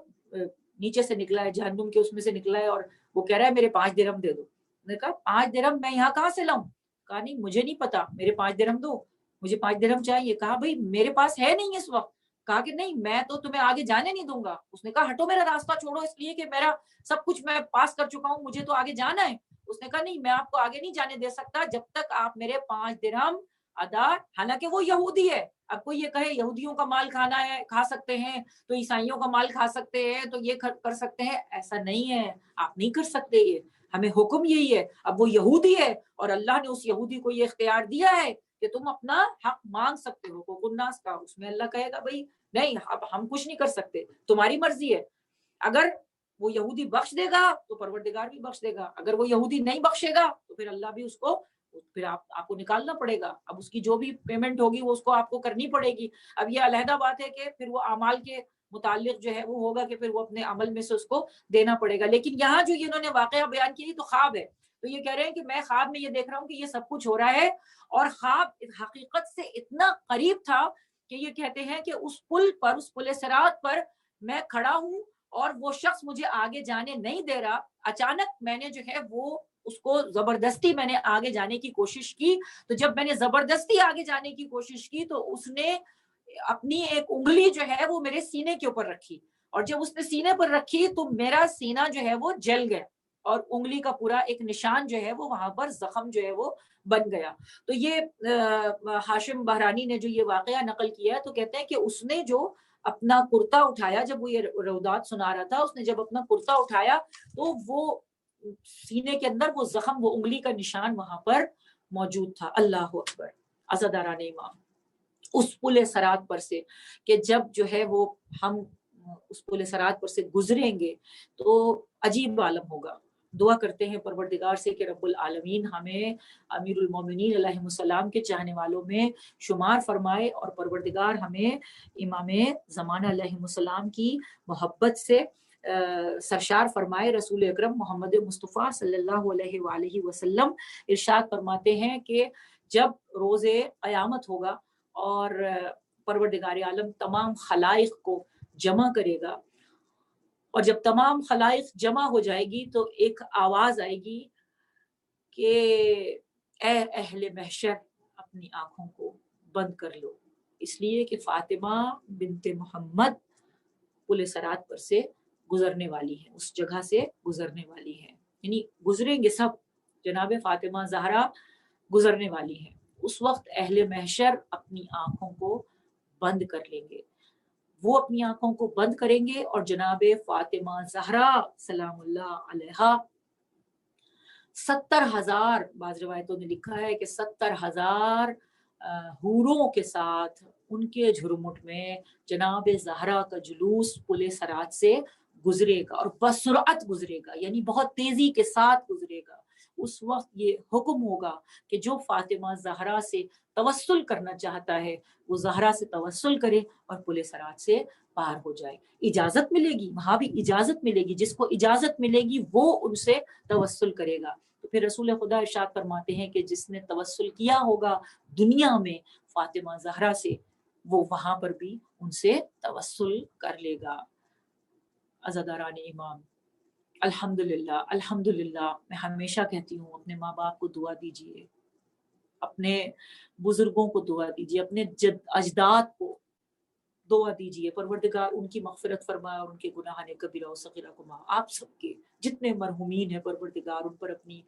نیچے سے نکلا ہے, جہنم کے اس میں سے نکلا ہے, اور وہ کہہ رہا ہے میرے 5 درہم دے دو. میں نے کہا 5 درہم میں یہاں کہاں سے لاؤں؟ کہا نہیں مجھے نہیں پتا, میرے 5 درہم دو, مجھے 5 درہم چاہیے. کہا بھئی میرے پاس ہے نہیں اس وقت. کہا کہ نہیں میں تو تمہیں آگے جانے نہیں دوں گا. اس نے کہا ہٹو میرا راستہ چھوڑو, اس لیے کہ میرا سب کچھ میں پاس کر چکا ہوں, مجھے تو آگے جانا ہے. اس نے کہا نہیں میں آپ کو آگے نہیں جانے دے سکتا جب تک آپ میرے 5 درہم ادا, حالانکہ وہ یہودی ہے. اب کوئی یہ کہے یہودیوں کا مال کھانا ہے, کھا سکتے ہیں, تو عیسائیوں کا مال کھا سکتے ہیں, تو یہ کر سکتے ہیں, ایسا نہیں ہے, آپ نہیں کر سکتے, یہ ہمیں حکم یہی ہے. اب وہ یہودی ہے, اور اللہ نے اس یہودی کو یہ اختیار دیا ہے کہ تم اپنا حق مانگ سکتے ہو حقوق الناس کا. اس میں اللہ کہے گا بھئی نہیں اب ہم کچھ نہیں کر سکتے, تمہاری مرضی ہے. اگر وہ یہودی بخش دے گا تو پروردگار بھی بخش دے گا, اگر وہ یہودی نہیں بخشے گا تو پھر اللہ بھی اس کو, پھر آپ کو نکالنا پڑے گا. اب اس کی جو بھی پیمنٹ ہوگی وہ اس کو آپ کو کرنی پڑے گی. اب یہ علیحدہ بات ہے کہ پھر وہ اعمال کے متعلق جو ہے وہ ہوگا کہ پھر وہ اپنے عمل میں سے اس کو دینا پڑے گا. لیکن یہاں جو انہوں نے واقعہ بیان کیا تو خواب ہے, تو یہ کہہ رہے ہیں کہ میں خواب میں یہ دیکھ رہا ہوں کہ یہ سب کچھ ہو رہا ہے, اور خواب حقیقت سے اتنا قریب تھا کہ یہ کہتے ہیں کہ اس پل پر, اس پل صراط پر میں کھڑا ہوں, اور وہ شخص مجھے آگے جانے نہیں دے رہا. اچانک میں نے جو ہے وہ اس کو زبردستی میں نے آگے جانے کی کوشش کی. تو جب میں نے زبردستی آگے جانے کی کوشش کی تو اس نے اپنی ایک انگلی جو ہے وہ میرے سینے کے اوپر رکھی, اور جب اس نے سینے پر رکھی تو میرا سینہ جو ہے وہ جل گیا, اور انگلی کا پورا ایک نشان جو ہے وہ وہاں پر زخم جو ہے وہ بن گیا. تو یہ ہاشم بحرانی نے جو یہ واقعہ نقل کیا ہے تو کہتے ہیں کہ اس نے جو اپنا کرتا اٹھایا, جب وہ یہ رودات سنا رہا تھا, اس نے جب اپنا کرتا اٹھایا تو وہ سینے کے اندر وہ زخم, وہ انگلی کا نشان وہاں پر موجود تھا. اللہ اکبر. عزاداران ایمان, اس پل صراط پر سے کہ جب جو ہے وہ ہم اس پل صراط پر سے گزریں گے تو عجیب عالم ہوگا. دعا کرتے ہیں پروردگار سے کہ رب العالمین ہمیں امیر المومنین علیہ السلام کے چاہنے والوں میں شمار فرمائے, اور پروردگار ہمیں امام زمانہ علیہ السلام کی محبت سے سرشار فرمائے. رسول اکرم محمد مصطفیٰ صلی اللہ علیہ وآلہ وسلم ارشاد فرماتے ہیں کہ جب روز قیامت ہوگا اور پروردگار عالم تمام خلائق کو جمع کرے گا, اور جب تمام خلائق جمع ہو جائے گی تو ایک آواز آئے گی کہ اے اہل محشر اپنی آنکھوں کو بند کر لو, اس لیے کہ فاطمہ بنت محمد پل صراط پر سے گزرنے والی ہے, اس جگہ سے گزرنے والی ہے. یعنی گزریں گے سب، جناب فاطمہ زہرا گزرنے والی ہیں، اس وقت اہل محشر اپنی آنکھوں کو بند کر لیں گے، وہ اپنی آنکھوں کو بند کریں گے اور جناب فاطمہ زہرا سلام اللہ علیہا 70,000، بعض روایتوں نے لکھا ہے کہ 70,000 حوروں کے ساتھ ان کے جھرمٹ میں جناب زہرا کا جلوس پل صراط سے گزرے گا، اور بسرعت گزرے گا، یعنی بہت تیزی کے ساتھ گزرے گا۔ اس وقت یہ حکم ہوگا کہ جو فاطمہ زہرا سے توسل کرنا چاہتا ہے وہ زہرا سے توسل کرے اور پل صراط سے پار ہو جائے۔ اجازت ملے گی، وہاں بھی اجازت ملے گی، جس کو اجازت ملے گی وہ ان سے توسل کرے گا۔ تو پھر رسول خدا ارشاد فرماتے ہیں کہ جس نے توسل کیا ہوگا دنیا میں فاطمہ زہرا سے، وہ وہاں پر بھی ان سے توسل کر لے گا۔ عزاداران امام، الحمدللہ الحمدللہ، میں ہمیشہ کہتی ہوں اپنے ماں باپ کو دعا دیجیے، اپنے بزرگوں کو دعا دیجیے، اپنے جد اجداد کو دعا دیجیے، پروردگار ان کی مغفرت فرمائے اور ان کے گناہ کبیرہ و صغیرہ کو معاف، آپ سب کے جتنے مرحومین ہیں پروردگار ان پر اپنی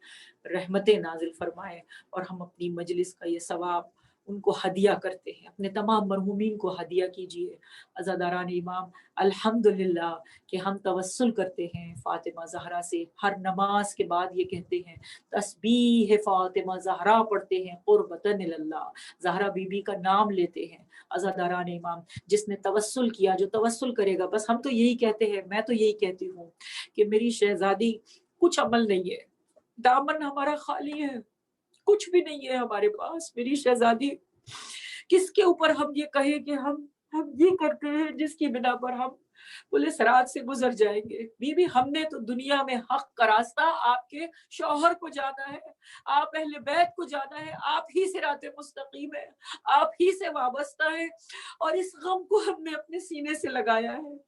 رحمتیں نازل فرمائے، اور ہم اپنی مجلس کا یہ ثواب ان کو ہدیہ کرتے ہیں، اپنے تمام مرحومین کو ہدیہ کیجیے۔ عزاداران امام، الحمدللہ کہ ہم توسل کرتے ہیں فاطمہ زہرا سے، ہر نماز کے بعد یہ کہتے ہیں تسبیح فاطمہ زہرا پڑھتے ہیں قربتاً اللہ، زہرا بی بی کا نام لیتے ہیں۔ عزاداران امام، جس نے توسل کیا، جو توسل کرے گا، بس ہم تو یہی کہتے ہیں، میں تو یہی کہتی ہوں کہ میری شہزادی کچھ عمل نہیں ہے، دامن ہمارا خالی ہے، کچھ بھی نہیں ہے ہمارے پاس، میری شہزادی کس کے اوپر ہم یہ کہیں کہ ہم یہ کرتے ہیں جس کی بنا پر ہم پل صراط سے گزر جائیں گے۔ بی بی، ہم نے تو دنیا میں حق کا راستہ آپ کے شوہر کو جانا ہے، آپ اہل بیت کو جانا ہے، آپ ہی صراط مستقیم ہے، آپ ہی سے وابستہ ہے، اور اس غم کو ہم نے اپنے سینے سے لگایا ہے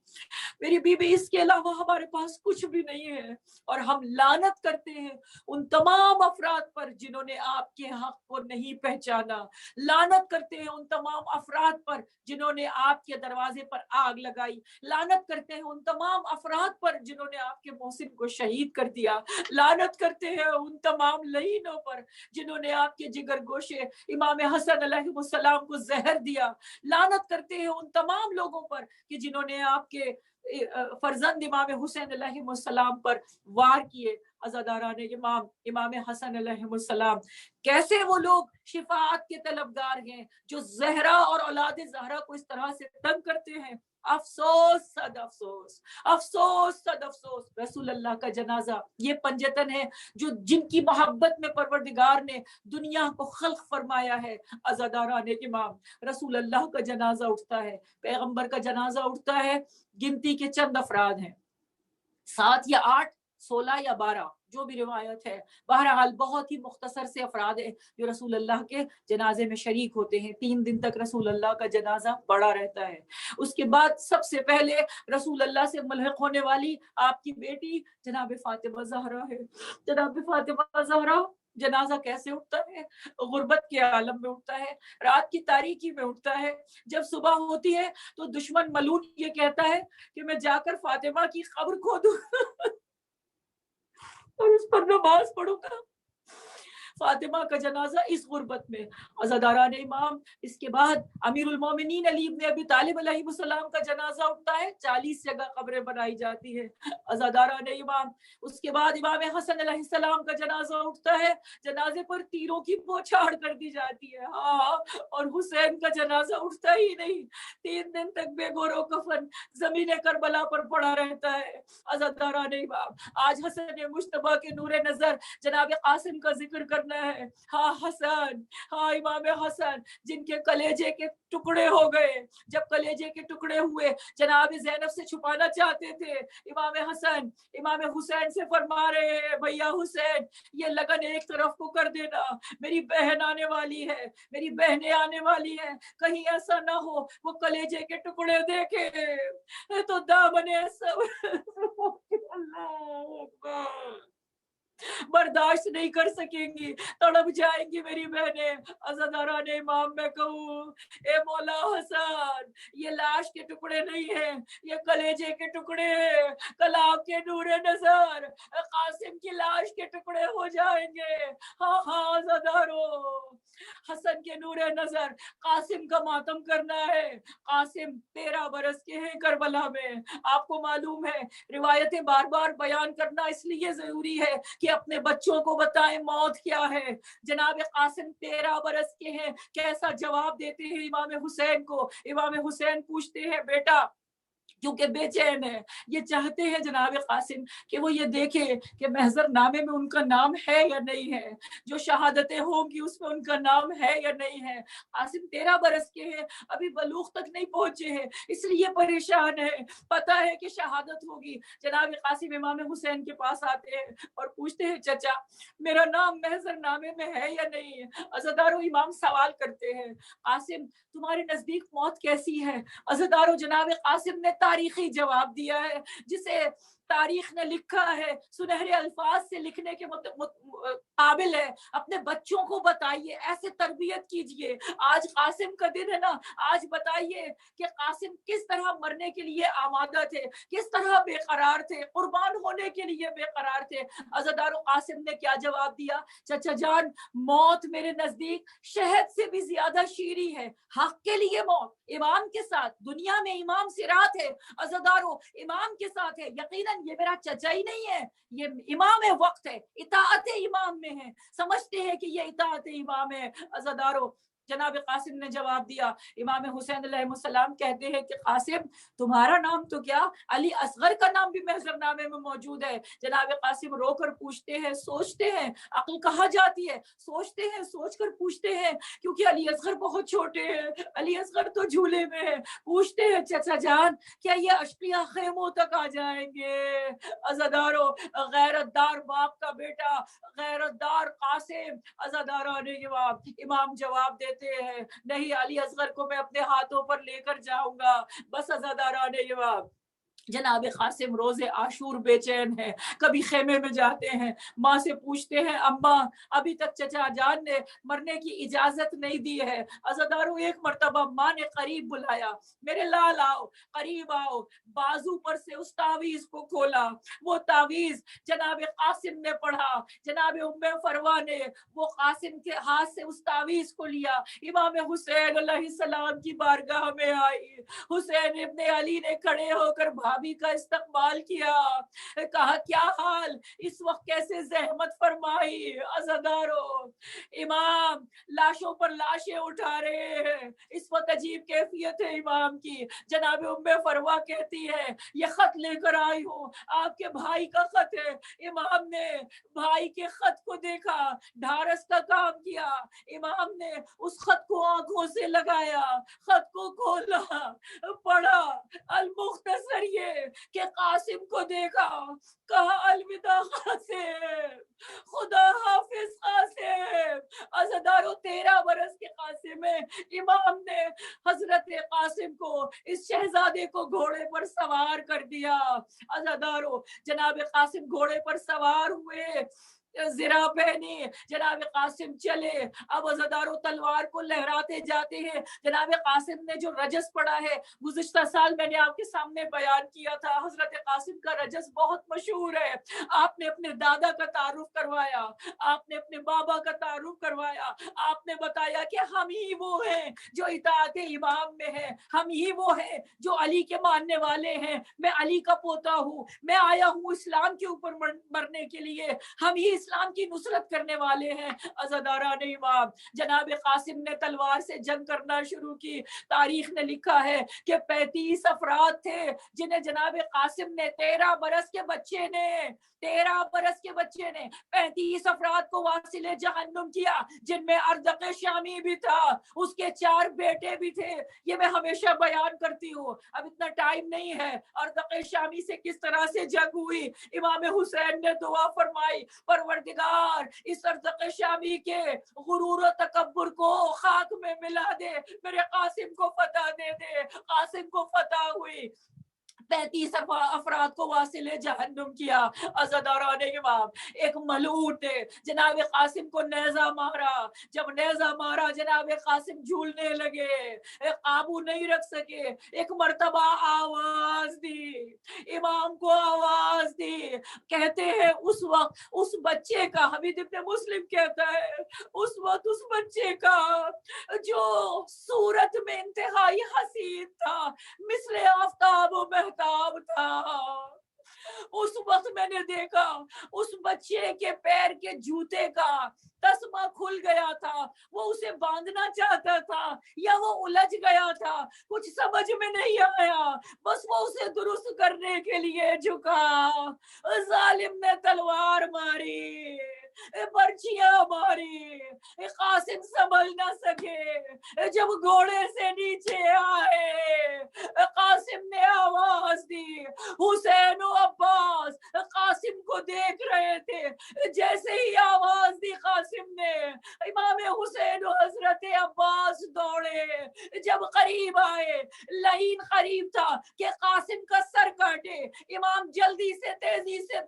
میری بی بی، اس کے علاوہ ہمارے پاس کچھ بھی نہیں ہے، اور ہم لعنت کرتے ہیں ان تمام افراد پر جنہوں نے آپ کے حق کو نہیں پہچانا، لعنت کرتے ہیں ان تمام افراد پر جنہوں نے آپ کے دروازے پر آگ لگائی، لعنت کرتے ہیں ان تمام افراد پر جنہوں نے آپ کے محسن کو شہید کر دیا، لعنت کرتے ہیں ان تمام لعینوں پر جنہوں نے آپ کے جگر گوشے امام حسن علیہ السلام کو زہر دیا، لعنت کرتے ہیں ان تمام لوگوں پر کہ جنہوں نے آپ کے فرزند امام حسین علیہ السلام پر وار کیے۔ عزاداران امام، امام حسن علیہ السلام کیسے وہ لوگ شفاعت کے طلبگار ہیں جو زہرا اور اولاد زہرا کو اس طرح سے تنگ کرتے ہیں۔ افسوس صد افسوس، افسوس صد افسوس، رسول اللہ کا جنازہ یہ پنجتن ہے جو جن کی محبت میں پروردگار نے دنیا کو خلق فرمایا ہے۔ عزاداران امام، رسول اللہ کا جنازہ اٹھتا ہے، پیغمبر کا جنازہ اٹھتا ہے، گنتی کے چند افراد ہیں، 7 یا 8، 16 یا 12 جو بھی روایت ہے، بہرحال بہت ہی مختصر سے افراد ہیں جو رسول اللہ کے جنازے میں شریک ہوتے ہیں۔ 3 دن تک رسول اللہ کا جنازہ پڑا رہتا ہے۔ اس کے بعد سب سے پہلے رسول اللہ سے ملحق ہونے والی آپ کی بیٹی جناب فاطمہ زہرا ہے۔ جناب فاطمہ زہرا جنازہ کیسے اٹھتا ہے؟ غربت کے عالم میں اٹھتا ہے، رات کی تاریکی میں اٹھتا ہے۔ جب صبح ہوتی ہے تو دشمن ملعون یہ کہتا ہے کہ میں جا کر فاطمہ کی قبر کھودوں اور اس پر نماز پڑھوں گا۔ فاطمہ کا جنازہ اس غربت میں۔ عزاداران امام، اس کے بعد امیر المومنین علی ابن ابی طالب علیہ السلام کا جنازہ اٹھتا ہے، 40 جگہ قبریں بنائی جاتی ہے۔ عزاداران امام، اس کے بعد امام حسن علیہ السلام کا جنازہ اٹھتا ہے، جنازے پر تیروں کی بوچھاڑ کر دی جاتی ہے، ہاں، اور حسین کا جنازہ اٹھتا ہی نہیں، 3 دن تک بے گور و کفن زمین کربلا پر پڑا رہتا ہے۔ عزاداران امام، آج حسن مجتبیٰ کے نور نظر جناب قاسم کا ذکر کرنا ہے۔ ہاں حسن، ہاں امام حسن جن کے کلیجے کے ٹکڑے ہو گئے، جب کلیجے کے ٹکڑے ہوئے جناب زینب سے چھپانا چاہتے تھے، امام حسن امام حسین سے فرما رہے ہیں بھیا حسین یہ لگن ایک طرف کو کر دینا، میری بہن آنے والی ہے، میری بہنیں آنے والی ہیں، کہیں ایسا نہ ہو وہ کلیجے کے ٹکڑے دیکھے تو دامن سب اللہ اکبر برداشت نہیں کر سکیں گی، تڑپ جائیں گی میری بہنیں۔ عزاداران امام، میں کہوں اے مولا حسن، یہ لاش کے ٹکڑے نہیں ہیں، یہ کلیجے کے ٹکڑے ہیں، کلام کے نور نظر قاسم کی لاش کے ٹکڑے ہو جائیں گے۔ ہاں ہاں عزادارو، حسن کے نور نظر قاسم کا ماتم کرنا ہے۔ قاسم 13 برس کے ہیں کربلا میں، آپ کو معلوم ہے روایتیں بار بار بیان کرنا اس لیے ضروری ہے کہ اپنے بچوں کو بتائیں موت کیا ہے۔ جناب قاسم 13 برس کے ہیں، کیسا جواب دیتے ہیں امام حسین کو؟ امام حسین پوچھتے ہیں بیٹا، کیونکہ بے چین ہے، یہ چاہتے ہیں جناب قاسم کہ وہ یہ دیکھے کہ محضر نامے میں ان کا نام ہے یا نہیں ہے، جو شہادتیں ہوں گی اس میں ان کا نام ہے یا نہیں ہے۔ قاسم 13 برس کے ہیں، ابھی بلوغ تک نہیں پہنچے ہیں، اس لیے پریشان ہے، پتہ ہے کہ شہادت ہوگی۔ جناب قاسم امام حسین کے پاس آتے ہیں اور پوچھتے ہیں چچا میرا نام محضر نامے میں ہے یا نہیں ہے؟ عزادارو امام سوال کرتے ہیں قاسم تمہارے نزدیک موت کیسی ہے؟ عزادارو جناب قاسم نے تاریخی جواب دیا ہے، جسے تاریخ نے لکھا ہے، سنہرے الفاظ سے لکھنے کے قابل ہے۔ اپنے بچوں کو بتائیے، ایسے تربیت کیجئے۔ آج قاسم کا دن ہے نا، آج بتائیے کہ قاسم کس طرح مرنے کے لیے آمادہ تھے، کس طرح بے قرار تھے، قربان ہونے کے لیے بے قرار تھے۔ عزادارو قاسم نے کیا جواب دیا؟ چچا جان، موت میرے نزدیک شہد سے بھی زیادہ شیریں ہے۔ حق کے لیے موت، امام کے ساتھ، دنیا میں امام صراط ہے، عزادارو امام کے ساتھ ہے۔ یقیناً یہ میرا چچا ہی نہیں ہے، یہ امام وقت ہے، اطاعت امام میں ہے، سمجھتے ہیں کہ یہ اطاعت امام ہے۔ عزادارو جناب قاسم نے جواب دیا۔ امام حسین علیہ السلام کہتے ہیں کہ قاسم تمہارا نام تو کیا، علی اصغر کا نام بھی محضر نامے میں موجود ہے۔ جناب قاسم رو کر پوچھتے ہیں، سوچتے ہیں، عقل کہاں جاتی ہے، سوچتے ہیں، سوچ کر پوچھتے ہیں، کیونکہ علی اصغر بہت چھوٹے ہیں، علی اصغر تو جھولے میں ہے۔ پوچھتے ہیں چچا جان کیا یہ اشقیاء خیموں تک آ جائیں گے؟ عزادارو غیرت دار باپ کا بیٹا، غیرت دار قاسم، عزاداران امام جواب دیتے ہیں نہیں، علی اصغر کو میں اپنے ہاتھوں پر لے کر جاؤں گا۔ بس عزاداران امام جناب قاسم روز عاشور بے چین ہے، کبھی خیمے میں جاتے ہیں، ماں سے پوچھتے ہیں اماں ابھی تک چچا جان نے مرنے کی اجازت نہیں دی ہے۔ عزادارو ایک مرتبہ ماں نے قریب بلایا، میرے لال آؤ، قریب آؤ، بازو پر سے اس تعویذ کو کھولا، وہ تعویذ جناب قاسم نے پڑھا، جناب ام فروا نے وہ قاسم کے ہاتھ سے اس تعویذ کو لیا، امام حسین علیہ السلام کی بارگاہ میں آئی۔ حسین ابن علی نے کھڑے ہو کر بھابھی کا استقبال کیا، کہا کیا حال، اس وقت کیسے زحمت فرمائی؟ عزادارو امام لاشوں پر لاشیں اٹھا رہے ہیں، اس وقت عجیب کیفیت ہے امام کی۔ جناب ام فروا کہتی ہے یہ خط لے کر آئی ہوں، آپ کے بھائی کا خط ہے۔ امام نے بھائی کے خط کو دیکھا، ڈھارس کا کام کیا، امام نے اس خط کو آنکھوں سے لگایا، خط کو کھولا، پڑھا، المختصر یہ کہ قاسم کو دیکھا، کہا الوداع قاسم، خدا حافظ قاسم۔ عزادارو 13 برس کے قاسم ہے، امام نے حضرت قاسم کو، اس شہزادے کو گھوڑے پر سوار کر دیا۔ عزادارو جناب قاسم گھوڑے پر سوار ہوئے، زرہ پہنی، جناب قاسم چلے، اب عزادارو تلوار کو لہراتے جاتے ہیں۔ جناب قاسم نے جو رجس پڑھا ہے، گزشتہ سال میں نے آپ کے سامنے بیان کیا تھا، حضرت قاسم کا رجس بہت مشہور ہے۔ آپ نے اپنے دادا کا تعارف کروایا، آپ نے اپنے بابا کا تعارف کروایا، آپ نے بتایا کہ ہم ہی وہ ہیں جو اطاعت امام میں ہیں، ہم ہی وہ ہیں جو علی کے ماننے والے ہیں، میں علی کا پوتا ہوں، میں آیا ہوں اسلام کے اوپر مرنے کے لیے، ہم ہی اسلام کی نصرت کرنے والے ہیں۔ عزاداران امام جناب قاسم نے تلوار سے جنگ کرنا شروع کی۔ تاریخ نے لکھا ہے کہ 35 افراد تھے جنہیں جناب قاسم نے 13 برس کے بچے نے 35 افراد کو واصل جہنم کیا، جن میں اردق شامی بھی تھا، اس کے 4 بیٹے بھی تھے۔ یہ میں ہمیشہ بیان کرتی ہوں، اب اتنا ٹائم نہیں ہے۔ اردق شامی سے کس طرح سے جنگ ہوئی، امام حسین نے دعا فرمائی پروردگار اس اردق شامی کے غرور و تکبر کو خاک میں ملا دے، میرے قاسم کو فتح دے دے۔ قاسم کو فتح ہوئی، 35 افراد کو واصل جہنم کیا عزاداران امام. ایک ملعون نے جناب قاسم کو نیزہ مارا. جب نیزہ مارا جناب قاسم جھولنے لگے, قابو نہیں رکھ سکے. ایک مرتبہ آواز دی, امام کو آواز دی. کہتے ہیں اس وقت اس بچے کا, حمید ابن مسلم کہتا ہے اس وقت اس بچے کا جو صورت میں انتہائی حسین تھا, مثل آفتاب و مہتاب تھا, اس وقت میں نے دیکھا اس بچے کے پیر کے جوتے کا تسمہ کھل گیا تھا. وہ اسے باندھنا چاہتا تھا یا وہ الجھ گیا تھا, کچھ سمجھ میں نہیں آیا. بس وہ اسے درست کرنے کے لیے جھکا. ظالم نے تلوار ماری, برچیاں ماری. قاسم سنبھل نہ سکے. جب گھوڑے سے نیچے آئے قاسم نے آواز دی. حسین و عباس قاسم کو دیکھ رہے تھے. جیسے ہی آواز دی قاسم نے, امام حسین و حضرت عباس دوڑے. جب قریب آئے, لعین قریب تھا کہ قاسم کا سر کاٹے. امام جلدی سے تیزی سے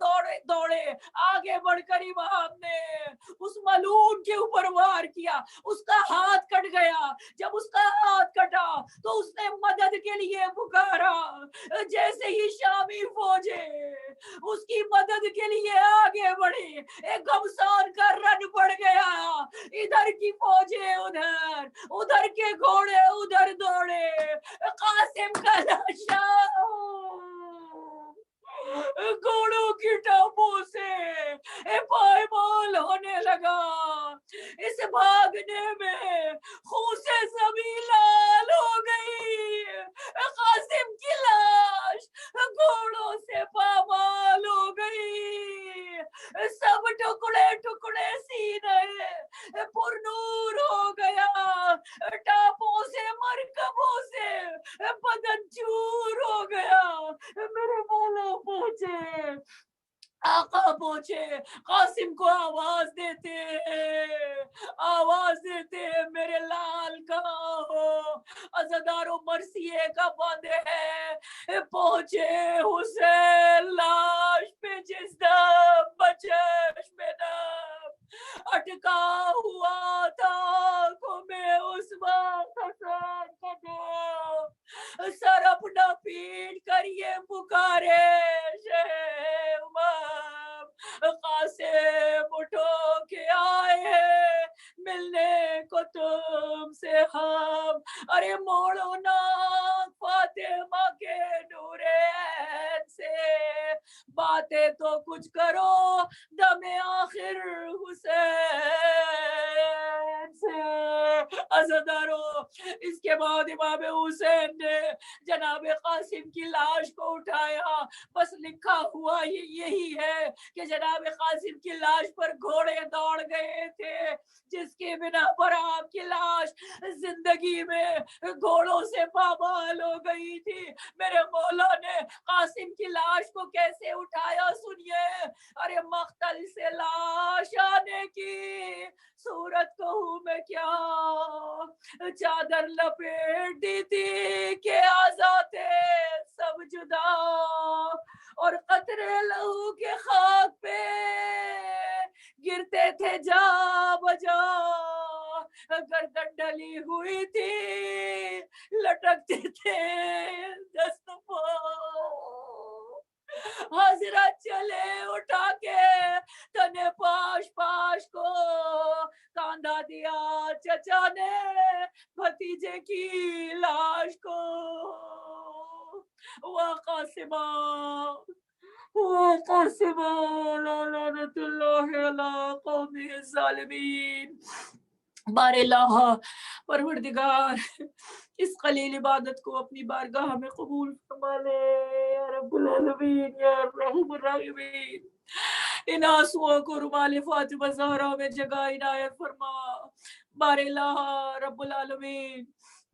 دوڑے. آگے بڑھ کر امام نے اس ملعون کے اوپر وار کیا. اس کا ہاتھ کٹ گیا. جب اس کا ہاتھ کٹا تو اس نے مدد کے لیے پکارا. جیسے ہی شامی فوجیں اس کی مدد کے لیے آگے بڑھی, ایک گھمسان کا رن پڑ گیا. ادھر کی فوجیں ادھر, ادھر کے گھوڑے ادھر دوڑے. قاسم کا لاشا گھوڑوں کی ٹانپوں سے پائمال ہونے لگا. اس بھاگنے میں خون سے زمین لال ہو گئی. قاسم کی لاش گھوڑوں سے پامال ہو گئی. سب ٹکڑے ٹکڑے سینے پر نور ہو گیا. ٹاپوں سے مرکبوں سے بدن چور ہو گیا. میرے مولا پہنچے, آقا پہنچے, قاسم کو آواز دیتے میرے لال کہاں ہو, عزادارو مرثیے کا باندھے ہے. پہنچے حسین, لاش پہ جس دم بچش میں دم اٹکا ہوا تھا آنکھوں میں اس وقت حسین کا دم. سر اپنا پیٹ کر یہ پکارے شہ امام, قاسم اٹھو کے آئے ہیں ملنے کو تم سے ہم. ارے موڑو نا فاطمہ کے نور عین سے, باتیں تو کچھ کرو دم آخر حسین سے. عزادارو, اس کے بعد امام حسین نے جناب قاسم کی لاش کو اٹھایا. بس لکھا ہوا یہی ہے کہ جناب قاسم کی لاش پر گھوڑے دوڑ گئے تھے, جس کی بنا پر آپ کی لاش زندگی میں گھوڑوں سے پامال ہو گئی تھی. میرے مولا نے قاسم کی لاش کو کیسے اٹھایا سنیے. ارے مقتل سے لاش آنے کی صورت کہوں میں کیا, چادر لپیٹ دی تھی کہ آزاد سب جدا, اور قطرے لہو کے خاک پہ گرتے تھے جا بجا. گردن ڈلی ہوئی تھی, لٹکتے تھے دست پاؤں. حضرت چلے اٹھا کے تنے پاش کو, کاندھا دیا چچا نے بھتیجے کی لاش کو. وقاسمہ لعنت اللہ علی قوم الظالمین. بار الہ پروردگار اس قلیل عبادت کو اپنی بارگاہ میں قبول فرما لے یا رب العالمین یا رحم الراحمین. ان آنسوؤں کو رومال فاطمہ زہرا میں جگہ عنایت فرما. بار الہ رب العالمین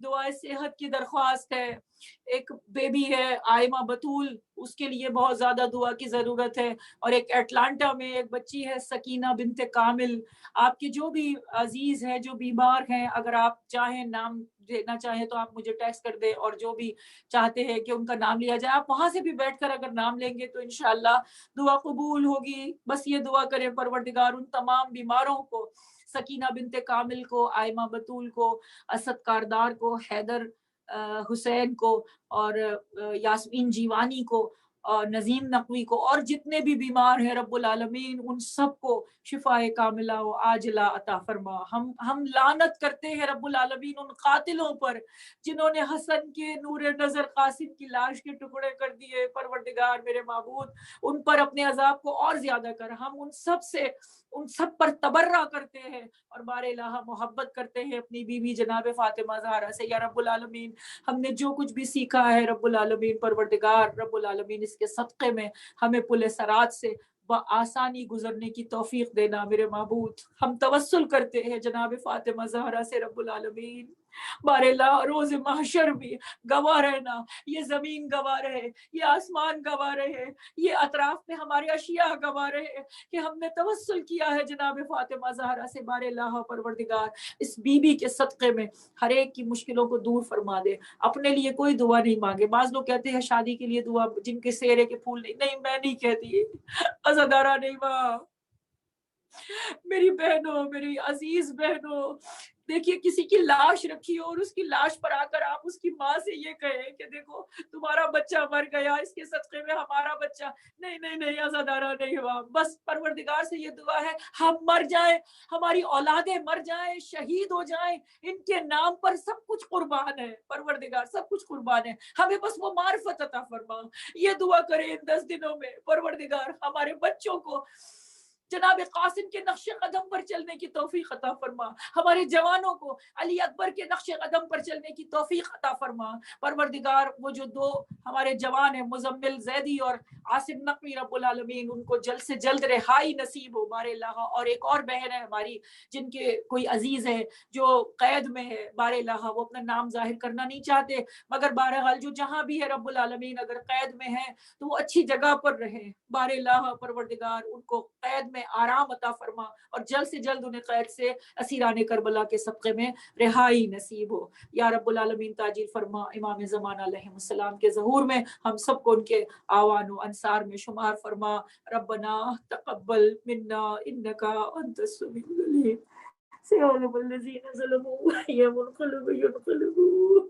دعائے صحت کی درخواست ہے. ایک بیبی ہے آئمہ بطول, اس کے لیے بہت زیادہ دعا کی ضرورت ہے. اور ایک اٹلانٹا میں ایک بچی ہے سکینہ بنت کامل. آپ کے جو بھی عزیز ہیں جو بیمار ہیں, اگر آپ چاہیں نام دینا چاہیں تو آپ مجھے ٹیکسٹ کر دیں, اور جو بھی چاہتے ہیں کہ ان کا نام لیا جائے, آپ وہاں سے بھی بیٹھ کر اگر نام لیں گے تو انشاءاللہ دعا قبول ہوگی. بس یہ دعا کریں پروردگار ان تمام بیماروں کو, سکینہ بنت کامل کو, آئمہ بطول کو, اسد کاردار کو, حیدر حسین کو, اور یاسمین جیوانی کو, اور نظیم نقوی کو, اور جتنے بھی بیمار ہیں رب العالمین ان سب کو شفائے کاملہ و عاجلہ عطا فرما. ہم لعنت کرتے ہیں رب العالمین ان قاتلوں پر جنہوں نے حسن کے نور نظر قاسم کی لاش کے ٹکڑے کر دیے. پروردگار میرے معبود ان پر اپنے عذاب کو اور زیادہ کر. ہم ان سب پر تبرہ کرتے ہیں اور بار الہ محبت کرتے ہیں اپنی بیوی جناب فاطمہ زہرا سے. یا رب العالمین ہم نے جو کچھ بھی سیکھا ہے رب العالمین پروردگار رب العالمین اس کے صدقے میں ہمیں پل صراط سے بآسانی گزرنے کی توفیق دینا میرے معبود. ہم توسل کرتے ہیں جناب فاطمہ زہرا سے رب العالمین. بار اللہ روز محشر بھی گواہ رہنا, یہ زمین گواہ رہے, یہ آسمان گواہ رہے, یہ اطراف میں ہمارے اشیاء گواہ رہے کہ ہم نے توسل کیا ہے جناب فاطمہ زہرا سے. بار اللہ پروردگار اس بی بی کے صدقے میں ہر ایک کی مشکلوں کو دور فرما دے. اپنے لیے کوئی دعا نہیں مانگے. بعض لوگ کہتے ہیں شادی کے لیے دعا, جن کے سیرے کے پھول نہیں, میں نہیں کہتی, عزادارہ نہیں ماں, میری بہنوں, میری عزیز بہنوں, دیکھیے کسی کی لاش رکھی ہو اور اس کی لاش پر آ کر آپ اس کی ماں سے یہ کہیں کہ دیکھو تمہارا بچہ مر گیا, اس کے صدقے میں ہمارا بچہ, نہیں عزادارہ نہیں ہوا. بس پروردگار سے یہ دعا ہے ہم مر جائیں, ہماری اولادیں مر جائیں, شہید ہو جائیں, ان کے نام پر سب کچھ قربان ہے پروردگار, سب کچھ قربان ہے. ہمیں بس وہ معرفت عطا فرما. یہ دعا کریں ان 10 دنوں میں پروردگار ہمارے بچوں کو جناب قاسم کے نقش قدم پر چلنے کی توفیق عطا فرما. ہمارے جوانوں کو علی اکبر کے نقش قدم پر چلنے کی توفیق عطا فرما. پروردگار وہ جو 2 ہمارے جوان ہیں مزمل زیدی اور عاصم نقوی, رب العالمین ان کو جلد سے جلد رہائی نصیب ہو بار اللہ. اور ایک اور بہن ہے ہماری جن کے کوئی عزیز ہے جو قید میں ہے بار اللہ, وہ اپنا نام ظاہر کرنا نہیں چاہتے, مگر بہرحال جو جہاں بھی ہے رب العالمین اگر قید میں ہے تو وہ اچھی جگہ پر رہے بار اللہ. پروردگار ان کو قید میں آرام عطا فرما اور جلد سے جلد انہیں قید سے اسیران کربلا کے صدقے میں رہائی نصیب ہو. یا رب العالمین تاجیل فرما. امام زمانہ علیہ السلام کے ظہور میں ہم سب کو ان کے آوان و انصار میں شمار فرما. ربنا تقبل منا انک انت السمیع العلیم. سيعلم الذين ظلموا أي منقلب ينقلبون.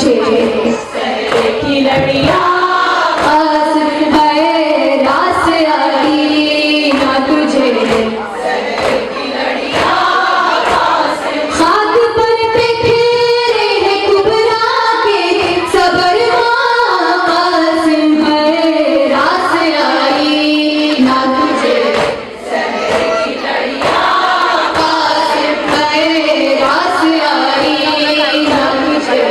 تجھے کی لڑیاں قاسم ہے راس آئی نہ تجھے خاک پر بکھیرے ہیں کبرا کے صبر ماں قاسم ہے راس آئی نہ تجھے قاسم ہے راس آئی نہ تجھے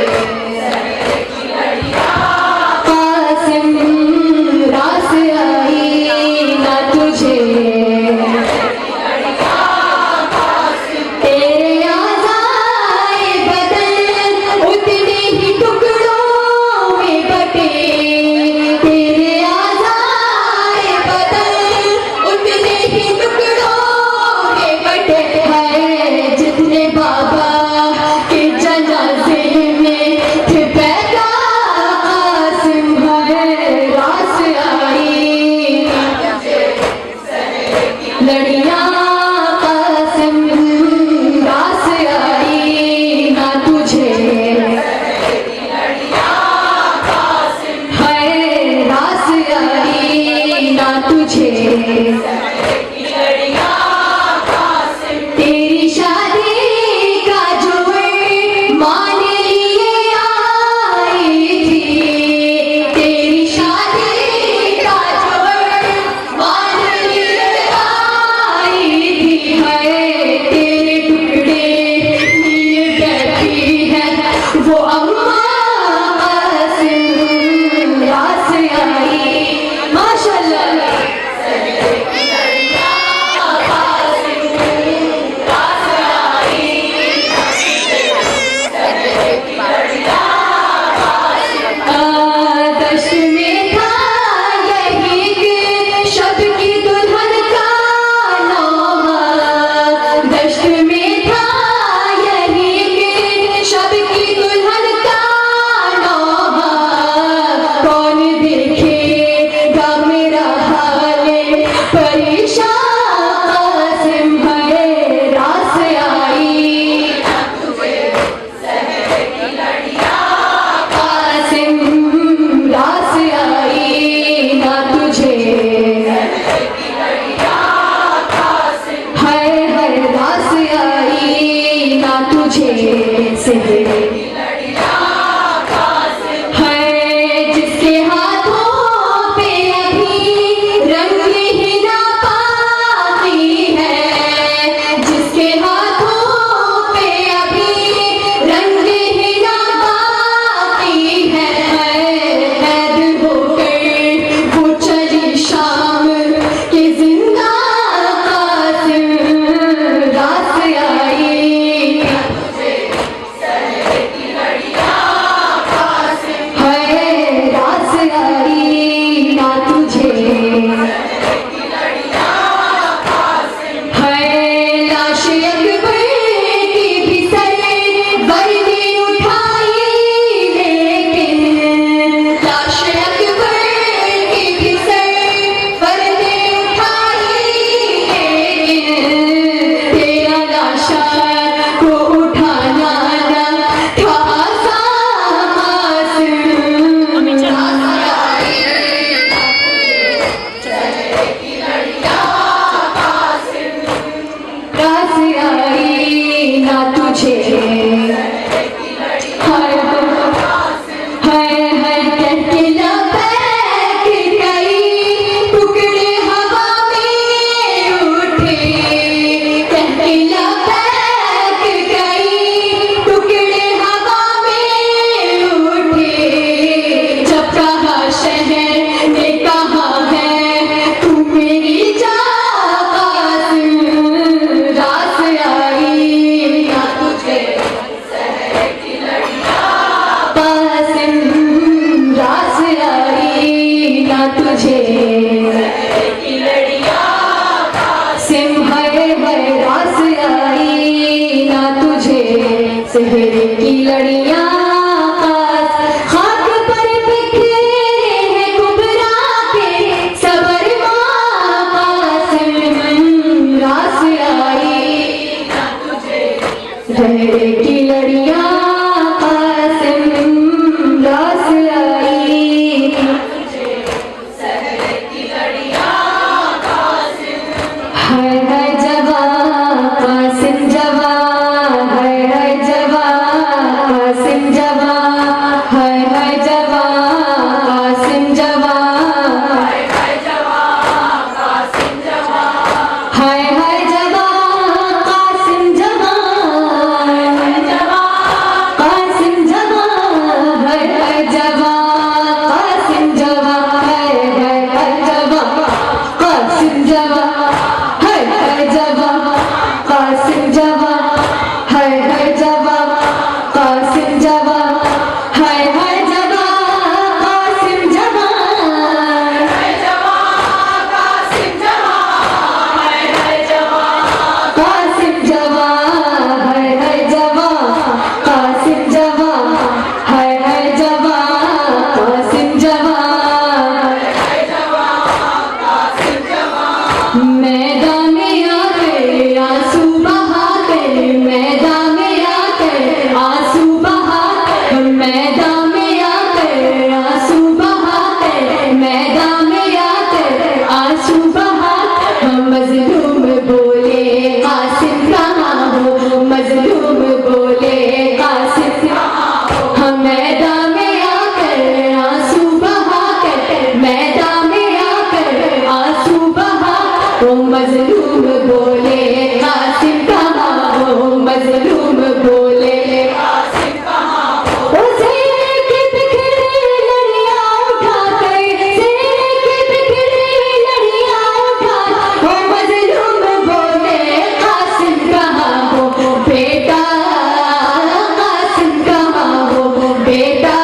بیٹا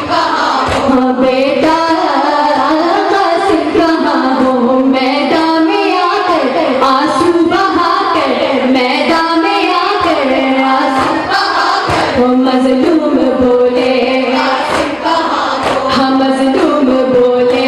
ہاں بیٹا قاسم کہاں ہو میدان میں آ کر آنسو بہا کر میدان میں آ کر آنسو بہا کر وہ مظلوم بولے ہاں مظلوم بولے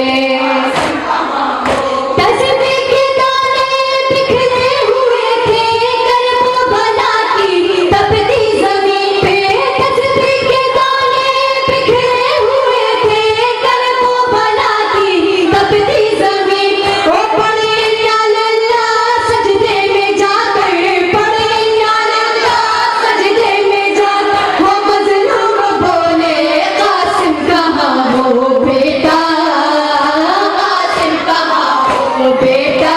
تصویر کے دانے بکھرے ہوئے تھے کرم و بھلا کی تپتی زمین پہ تصویر کے دانے بکھرے ہوئے تھے کرم و بھلا کی تپتی زمین وہ پڑھے یا اللہ سجدے میں جا کر پڑھے یا اللہ سجدے میں جا کر وہ مظلوم بولے قاسم کہاں ہو بیٹا قاسم کہاں ہو بیٹا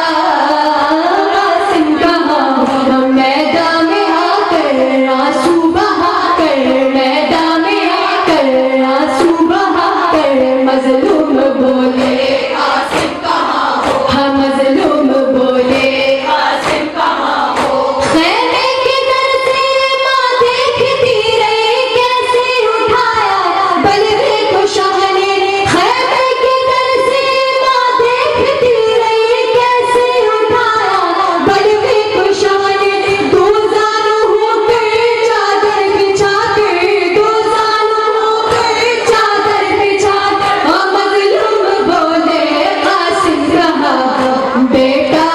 قاسم کہاں ہو میدان میں آ کر آنسو بہا کر میدان میں آ کر آنسو بہا کر مظلوم بولے قاسم کہاں ہو ہاں مظلوم بولے قاسم کہاں ہو خیمے کے در سے ماں دیکھتی رہی کیسے اٹھایا بلوے کو شاہ نے خیمے کے در سے ماں دیکھتی رہی کیسے اٹھایا بلوے کو شاہ نے دو زانو ہو کر چادر بچھا کر دو زانو ہو کر چادر بچھا کر ہاں مظلوم بولے قاسم کہاں ہو بیٹا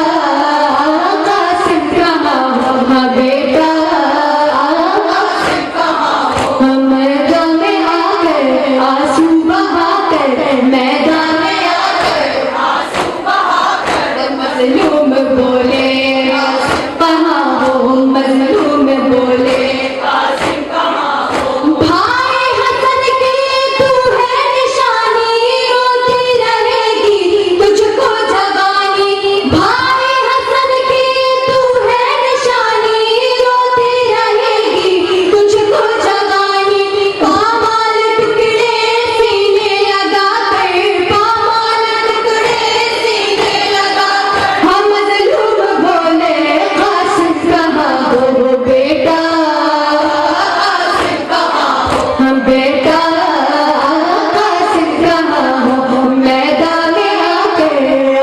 قاسم کہاں ہو ہاں بیٹا قاسم کہاں ہو میدان میں آ کر آنسو بہا کر میدان میں آ کر آنسو بہا کر مظلوم بولے کہاں ہو مظلوم بولے قاسم کہاں ہو بھائی حسن کی تو ہے نشانی روتی رہے گی تجھ کو جوانی بھائی حسن کی تو ہے نشانی روتی رہے گی تجھ کو جوانی پامال ٹکڑے سینے لگا کر پامال ٹکڑے سینے لگا کر ہم مظلوم بولے قاسم کہاں ہو بیٹا قاسم کہاں ہو ہم بیٹا قاسم کہاں ہو میدان میں آ کر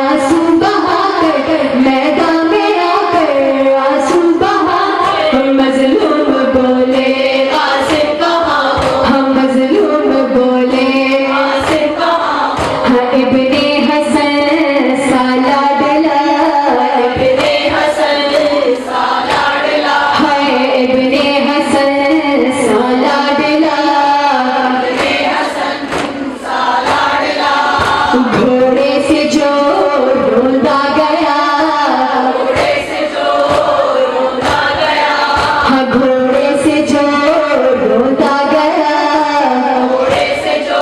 آنسو بہا کر میدان میں آ کر آنسو بہا ہم مظلوم بولے قاسم کہاں ہو ہم مظلوم بولے قاسم کہاں ہو ہاں ابن حسن سالا ڈلا ابن حسن سالا ڈلا ہے ابن حسن سالا ڈلا ابن حسن سالا ڈلا گھوڑے سے جو روندا گیا گھوڑے سے جو روندا گیا ہاں گھوڑے سے جو روندا گیا گھوڑے سے جو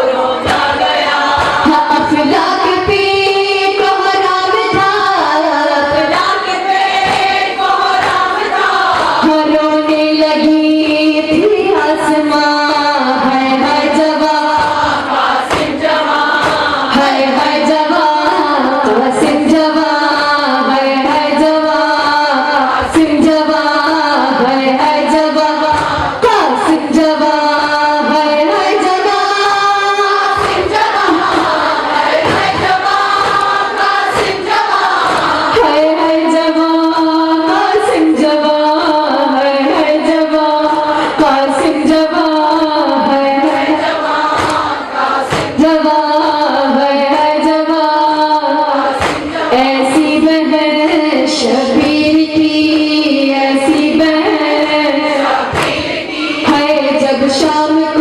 روندا گیا ہاں افلاک پہ کوہرام تھا افلاک پہ کوہرام تھا ہاں رونے لگی تھی آسمان ہے جوان قاسم جوان ہے جوان قاسم جوان ہے جوان قاسم جوان ہے جوان قاسم جوان ہے جوان قاسم جوان قاسم جوان ہے جوان قاسم جوان ہے جوان قاسم جوان ہے جوان قاسم جوان ہے جوان ایسی بہن شبیر کی ایسی بہن شبیر کی ہے جب شام کو